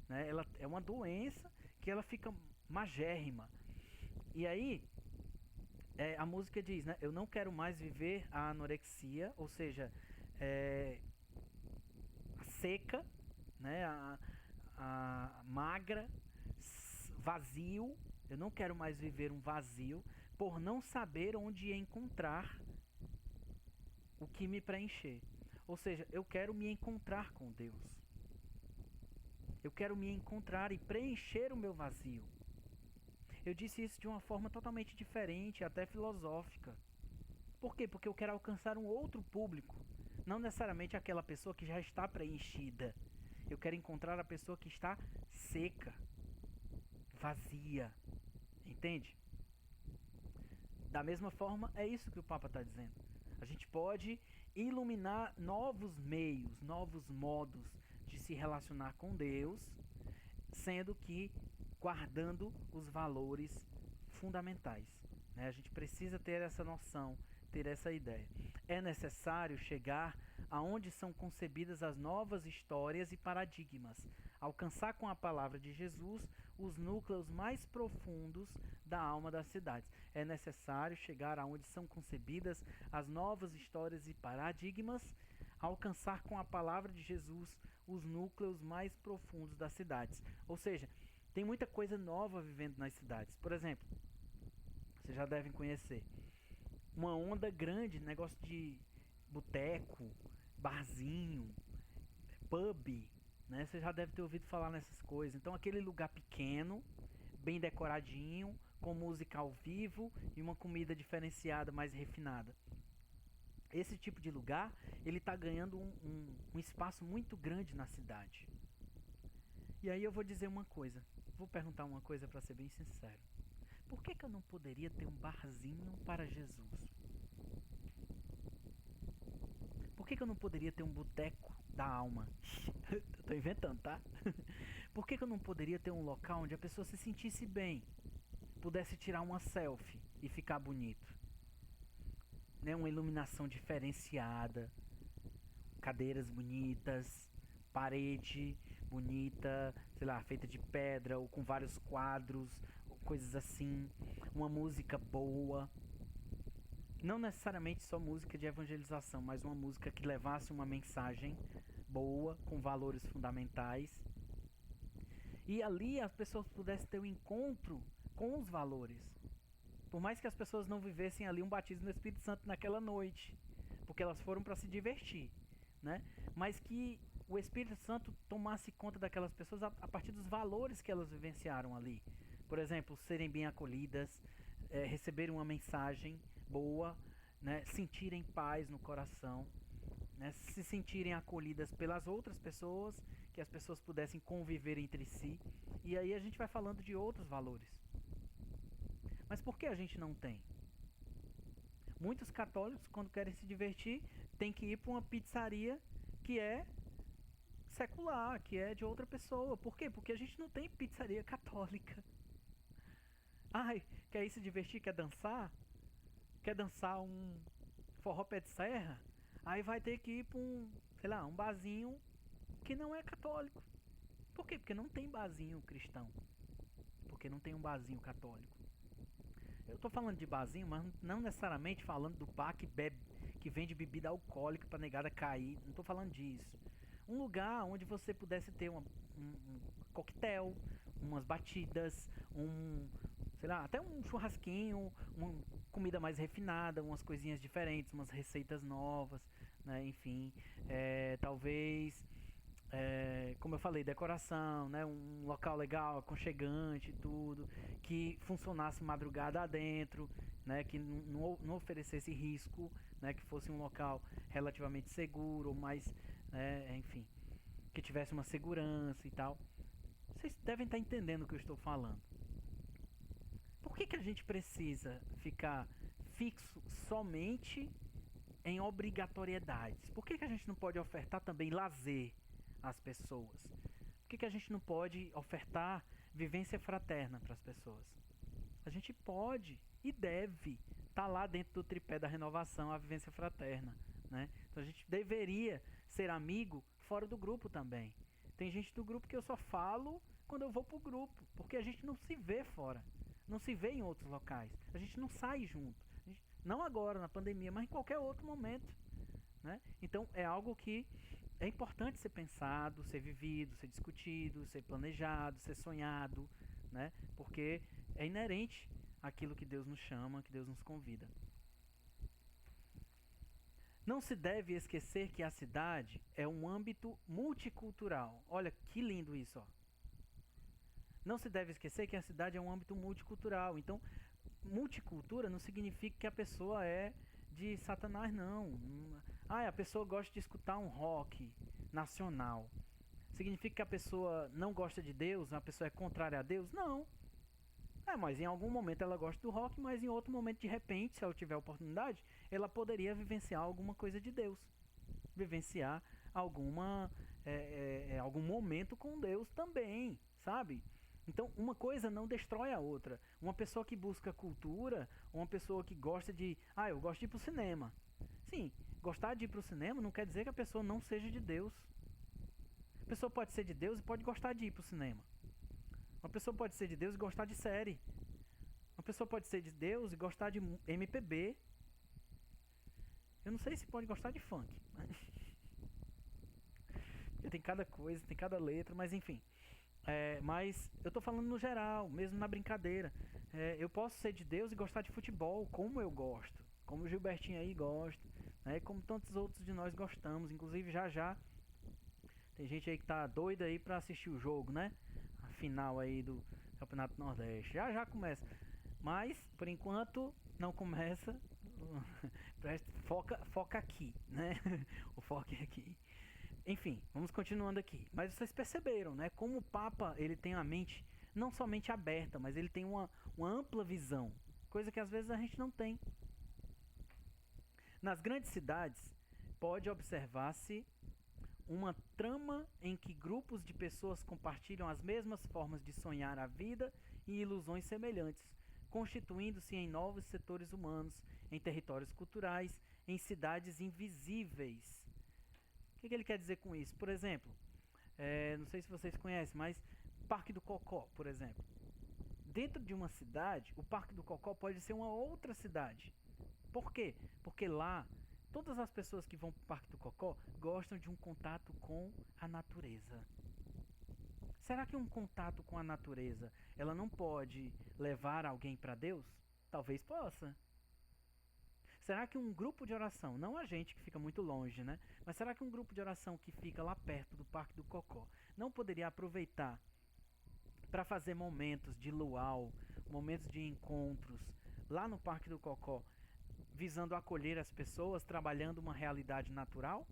Né? Ela é uma doença que ela fica magérrima. E aí, a música diz, né? Eu não quero mais viver a anorexia, ou seja, a seca, né? A magra, vazio. Eu não quero mais viver um vazio por não saber onde encontrar o que me preencher. Ou seja, eu quero me encontrar com Deus. Eu quero me encontrar e preencher o meu vazio. Eu disse isso de uma forma totalmente diferente, até filosófica. Por quê? Porque eu quero alcançar um outro público. Não necessariamente aquela pessoa que já está preenchida. Eu quero encontrar a pessoa que está seca, vazia. Entende? Da mesma forma, é isso que o Papa está dizendo. A gente pode iluminar novos meios, novos modos de se relacionar com Deus, sendo que guardando os valores fundamentais. Né? A gente precisa ter essa noção, ter essa ideia. É necessário chegar aonde são concebidas as novas histórias e paradigmas, alcançar com a palavra de Jesus os núcleos mais profundos da alma das cidades. É necessário chegar aonde são concebidas as novas histórias e paradigmas, alcançar com a palavra de Jesus os núcleos mais profundos das cidades. Ou seja, tem muita coisa nova vivendo nas cidades. Por exemplo, vocês já devem conhecer uma onda grande, negócio de boteco, barzinho, pub, né? Você já deve ter ouvido falar nessas coisas. Então aquele lugar pequeno, bem decoradinho, com música ao vivo e uma comida diferenciada, mais refinada. Esse tipo de lugar, ele está ganhando um espaço muito grande na cidade. E aí eu vou dizer uma coisa, vou perguntar uma coisa para ser bem sincero. Por que eu não poderia ter um barzinho para Jesus? Por que eu não poderia ter um boteco da alma? Estou inventando, tá? Por que eu não poderia ter um local onde a pessoa se sentisse bem, pudesse tirar uma selfie e ficar bonito? Né? Uma iluminação diferenciada, cadeiras bonitas, parede bonita, sei lá, feita de pedra ou com vários quadros, coisas assim, uma música boa. Não necessariamente só música de evangelização, mas uma música que levasse uma mensagem boa, com valores fundamentais. E ali as pessoas pudessem ter um encontro com os valores. Por mais que as pessoas não vivessem ali um batismo no Espírito Santo naquela noite, porque elas foram para se divertir, né? Mas que o Espírito Santo tomasse conta daquelas pessoas a partir dos valores que elas vivenciaram ali. Por exemplo, serem bem acolhidas, receberem uma mensagem boa, né? Sentirem paz no coração, né? Se sentirem acolhidas pelas outras pessoas, que as pessoas pudessem conviver entre si. E aí a gente vai falando de outros valores. Mas por que a gente não tem? Muitos católicos, quando querem se divertir, têm que ir para uma pizzaria que é secular, que é de outra pessoa. Por quê? Porque a gente não tem pizzaria católica. Ai, quer ir se divertir? Quer dançar? Quer dançar um forró pé de serra? Aí vai ter que ir para sei lá, um barzinho que não é católico. Por quê? Porque não tem barzinho cristão. Porque não tem um barzinho católico. Eu tô falando de barzinho, mas não necessariamente falando do bar que vende bebida alcoólica pra negada cair. Não tô falando disso. Um lugar onde você pudesse ter um coquetel, umas batidas, sei lá, até um churrasquinho, uma comida mais refinada, umas coisinhas diferentes, umas receitas novas, né? Enfim, talvez, como eu falei, decoração, né? Um local legal, aconchegante, tudo, que funcionasse madrugada adentro, né? Que não oferecesse risco, né? Que fosse um local relativamente seguro, mas, enfim, que tivesse uma segurança e tal. Vocês devem estar entendendo o que eu estou falando. Por que a gente precisa ficar fixo somente em obrigatoriedades? Por que a gente não pode ofertar também lazer às pessoas? Por que a gente não pode ofertar vivência fraterna para as pessoas? A gente pode e deve estar lá dentro do tripé da renovação, a vivência fraterna, né? Então a gente deveria ser amigo fora do grupo também. Tem gente do grupo que eu só falo quando eu vou pro grupo, porque a gente não se vê fora, não se vê em outros locais, a gente não sai junto, não agora na pandemia, mas em qualquer outro momento, né? Então é algo que é importante ser pensado, ser vivido, ser discutido, ser planejado, ser sonhado, né? Porque é inerente àquilo que Deus nos chama, que Deus nos convida. Não se deve esquecer que a cidade é um âmbito multicultural. Olha que lindo isso, ó. Não se deve esquecer que a cidade é um âmbito multicultural. Então, multicultura não significa que a pessoa é de Satanás, não. A pessoa gosta de escutar um rock nacional. Significa que a pessoa não gosta de Deus, a pessoa é contrária a Deus? Não. Mas em algum momento ela gosta do rock, mas em outro momento, de repente, se ela tiver oportunidade, ela poderia vivenciar alguma coisa de Deus. Vivenciar algum momento com Deus também, sabe? Então, uma coisa não destrói a outra. Uma pessoa que busca cultura, uma pessoa que gosta de... eu gosto de ir pro cinema. Sim, gostar de ir pro cinema não quer dizer que a pessoa não seja de Deus. A pessoa pode ser de Deus e pode gostar de ir pro cinema. Uma pessoa pode ser de Deus e gostar de série. Uma pessoa pode ser de Deus e gostar de MPB. Eu não sei se pode gostar de funk. Porque tem cada coisa, tem cada letra, mas enfim. Mas eu tô falando no geral, mesmo na brincadeira. Eu posso ser de Deus e gostar de futebol, como eu gosto. Como o Gilbertinho aí gosta. Né? Como tantos outros de nós gostamos. Inclusive já tem gente aí que tá doida aí pra assistir o jogo, né? A final aí do Campeonato Nordeste. Já começa. Mas, por enquanto, não começa. Foca aqui, né? O foco é aqui. Enfim, vamos continuando aqui. Mas vocês perceberam, né? Como o Papa, ele tem a mente não somente aberta, mas ele tem uma ampla visão. Coisa que às vezes a gente não tem. Nas grandes cidades, pode observar-se uma trama em que grupos de pessoas compartilham as mesmas formas de sonhar a vida e ilusões semelhantes, constituindo-se em novos setores humanos, em territórios culturais, em cidades invisíveis. O que ele quer dizer com isso? Por exemplo, não sei se vocês conhecem, mas Parque do Cocó, por exemplo. Dentro de uma cidade, o Parque do Cocó pode ser uma outra cidade. Por quê? Porque lá, todas as pessoas que vão para o Parque do Cocó gostam de um contato com a natureza. Será que um contato com a natureza, ela não pode levar alguém para Deus? Talvez possa. Será que um grupo de oração, não a gente que fica muito longe, né? Mas será que um grupo de oração que fica lá perto do Parque do Cocó não poderia aproveitar para fazer momentos de luau, momentos de encontros lá no Parque do Cocó, visando acolher as pessoas, trabalhando uma realidade natural?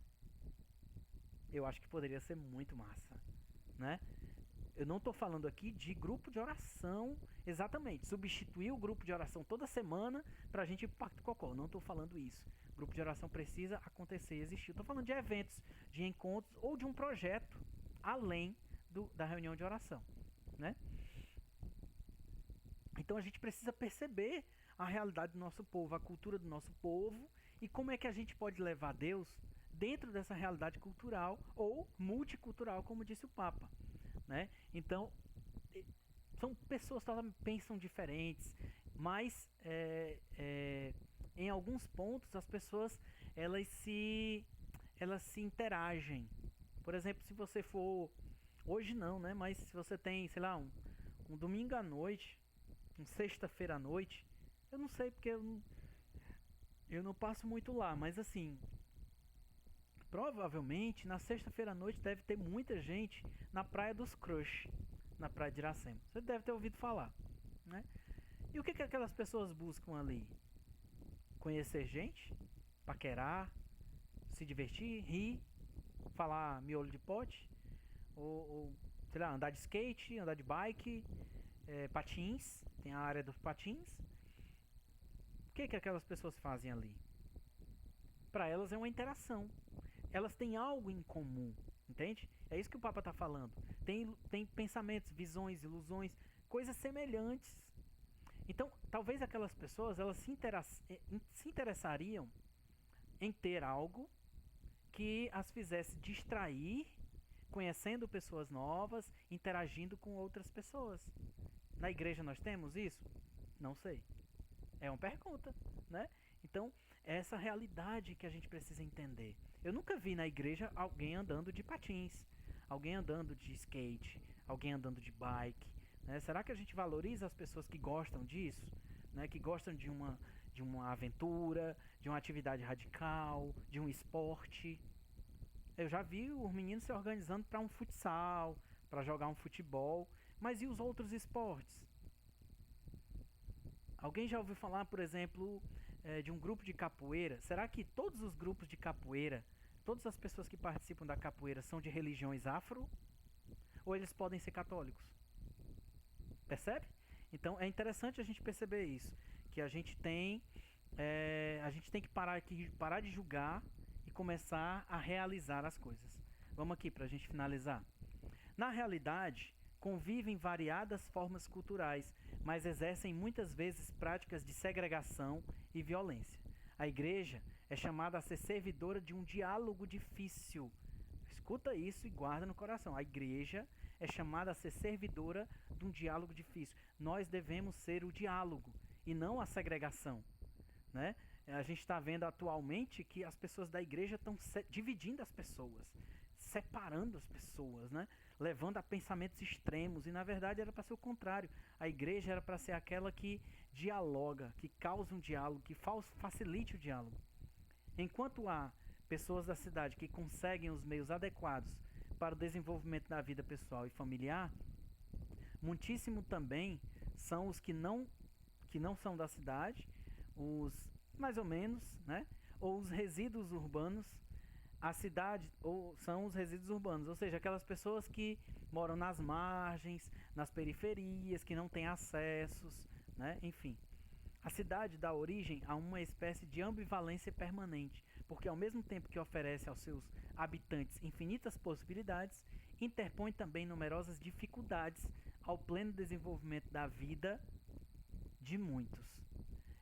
Eu acho que poderia ser muito massa, né? Eu não estou falando aqui de grupo de oração, exatamente, substituir o grupo de oração toda semana para a gente ir para o Parque do Cocó. Não estou falando isso. O grupo de oração precisa acontecer e existir. Estou falando de eventos, de encontros ou de um projeto além da reunião de oração, né? Então a gente precisa perceber a realidade do nosso povo, a cultura do nosso povo E como é que a gente pode levar Deus dentro dessa realidade cultural ou multicultural, como disse o Papa, né? Então, são pessoas que pensam diferentes, mas em alguns pontos as pessoas elas se interagem. Por exemplo, se você for hoje não, né? Mas se você tem, sei lá, um domingo à noite, um sexta-feira à noite, eu não sei porque eu não passo muito lá, mas assim, provavelmente na sexta-feira à noite deve ter muita gente na Praia dos Crush, na Praia de Iracema. Você deve ter ouvido falar, né? E o que aquelas pessoas buscam ali? Conhecer gente, paquerar, se divertir, rir, falar miolo de pote, ou sei lá, andar de skate, andar de bike, patins, tem a área dos patins. O que aquelas pessoas fazem ali? Para elas é uma interação. Elas têm algo em comum, entende? É isso que o Papa está falando. Tem pensamentos, visões, ilusões, coisas semelhantes. Então, talvez aquelas pessoas elas se interessariam em ter algo que as fizesse distrair, conhecendo pessoas novas, interagindo com outras pessoas. Na igreja nós temos isso? Não sei. É uma pergunta, né? Então, é essa realidade que a gente precisa entender. Eu nunca vi na igreja alguém andando de patins, alguém andando de skate, alguém andando de bike, né? Será que a gente valoriza as pessoas que gostam disso, né? Que gostam de uma aventura, de uma atividade radical, de um esporte? Eu já vi os meninos se organizando para um futsal, para jogar um futebol, mas e os outros esportes? Alguém já ouviu falar, por exemplo, de um grupo de capoeira? Será que todos os grupos de capoeira, todas as pessoas que participam da capoeira são de religiões afro? Ou eles podem ser católicos? Percebe? Então é interessante a gente perceber isso, que a gente tem que parar de julgar e começar a realizar as coisas. Vamos aqui para a gente finalizar. Na realidade, convivem variadas formas culturais, mas exercem muitas vezes práticas de segregação e violência. A igreja é chamada a ser servidora de um diálogo difícil. Escuta isso e guarda no coração. A igreja é chamada a ser servidora de um diálogo difícil. Nós devemos ser o diálogo e não a segregação, né? A gente está vendo atualmente que as pessoas da igreja estão dividindo as pessoas, separando as pessoas, né? Levando a pensamentos extremos, e na verdade era para ser o contrário. A igreja era para ser aquela que dialoga, que causa um diálogo, que facilite o diálogo. Enquanto há pessoas da cidade que conseguem os meios adequados para o desenvolvimento da vida pessoal e familiar, muitíssimo também são os que não são da cidade, os mais ou menos, né? Ou os resíduos urbanos. A cidade são os resíduos urbanos, ou seja, aquelas pessoas que moram nas margens, nas periferias, que não têm acessos, né? Enfim. A cidade dá origem a uma espécie de ambivalência permanente, porque ao mesmo tempo que oferece aos seus habitantes infinitas possibilidades, interpõe também numerosas dificuldades ao pleno desenvolvimento da vida de muitos.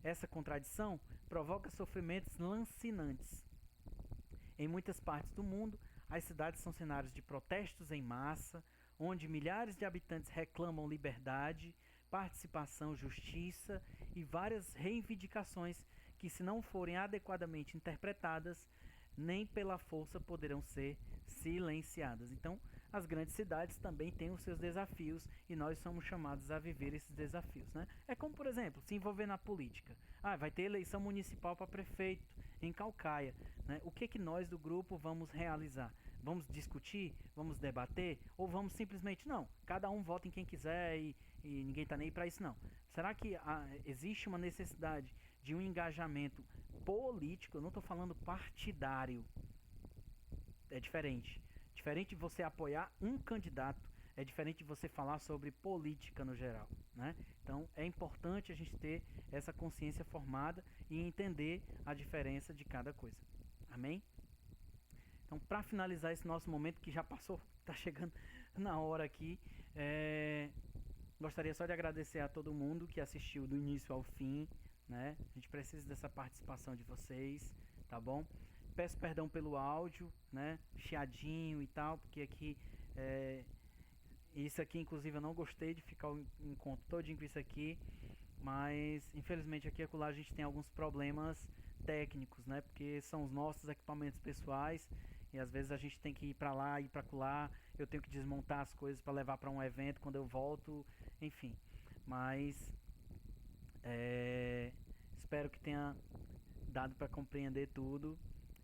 Essa contradição provoca sofrimentos lancinantes. Em muitas partes do mundo, as cidades são cenários de protestos em massa, onde milhares de habitantes reclamam liberdade, participação, justiça e várias reivindicações que, se não forem adequadamente interpretadas, nem pela força poderão ser silenciadas. Então, as grandes cidades também têm os seus desafios e nós somos chamados a viver esses desafios, né? É como, por exemplo, se envolver na política. Vai ter eleição municipal para prefeito em Calcaia, né? O que nós do grupo vamos realizar? Vamos discutir? Vamos debater? Ou vamos simplesmente, não, cada um vota em quem quiser e ninguém está nem para isso, não? Será que existe uma necessidade de um engajamento político? Eu não estou falando partidário. É diferente. Diferente de você apoiar um candidato, é diferente de você falar sobre política no geral, né? Então é importante a gente ter essa consciência formada e entender a diferença de cada coisa. Amém? Então, para finalizar esse nosso momento que já passou, está chegando na hora aqui, gostaria só de agradecer a todo mundo que assistiu do início ao fim, né? A gente precisa dessa participação de vocês. tá bom? Peço perdão pelo áudio, né? Chiadinho e tal, porque aqui isso aqui inclusive eu não gostei de ficar o encontro todinho com isso aqui, mas infelizmente aqui e acolá a gente tem alguns problemas técnicos, né? Porque são os nossos equipamentos pessoais e às vezes a gente tem que ir para lá, ir para acolá, eu tenho que desmontar as coisas para levar para um evento quando eu volto, enfim. Mas espero que tenha dado para compreender tudo,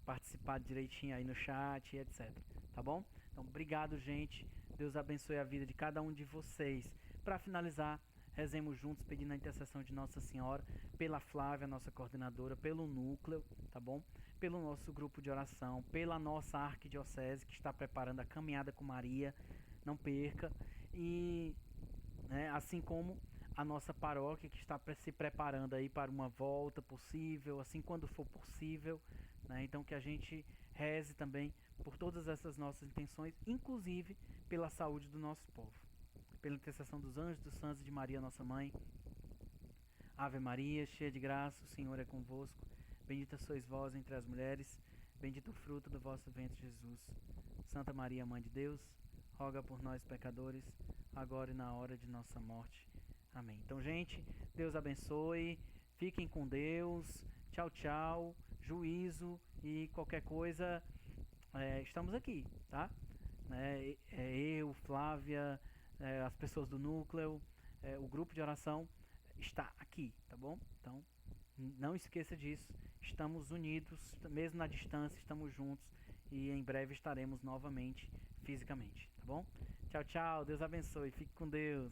participar direitinho aí no chat, etc. Tá bom? Então, obrigado, gente. Deus abençoe a vida de cada um de vocês. Para finalizar, rezemos juntos pedindo a intercessão de Nossa Senhora, pela Flávia, nossa coordenadora, pelo núcleo, tá bom? Pelo nosso grupo de oração, pela nossa arquidiocese que está preparando a caminhada com Maria, não perca. E assim como a nossa paróquia que está se preparando aí para uma volta possível, assim quando for possível, né? Então que a gente reze também por todas essas nossas intenções, inclusive pela saúde do nosso povo. Pela intercessão dos anjos, dos santos e de Maria, nossa mãe. Ave Maria, cheia de graça, o Senhor é convosco. Bendita sois vós entre as mulheres, bendito o fruto do vosso ventre, Jesus. Santa Maria, Mãe de Deus, roga por nós pecadores, agora e na hora de nossa morte. Amém. Então, gente, Deus abençoe, fiquem com Deus, tchau, tchau, juízo e qualquer coisa, estamos aqui, tá? Eu, Flávia, as pessoas do núcleo, o grupo de oração está aqui, tá bom? Então, não esqueça disso, estamos unidos, mesmo na distância, estamos juntos e em breve estaremos novamente fisicamente, tá bom? Tchau, tchau, Deus abençoe, fique com Deus.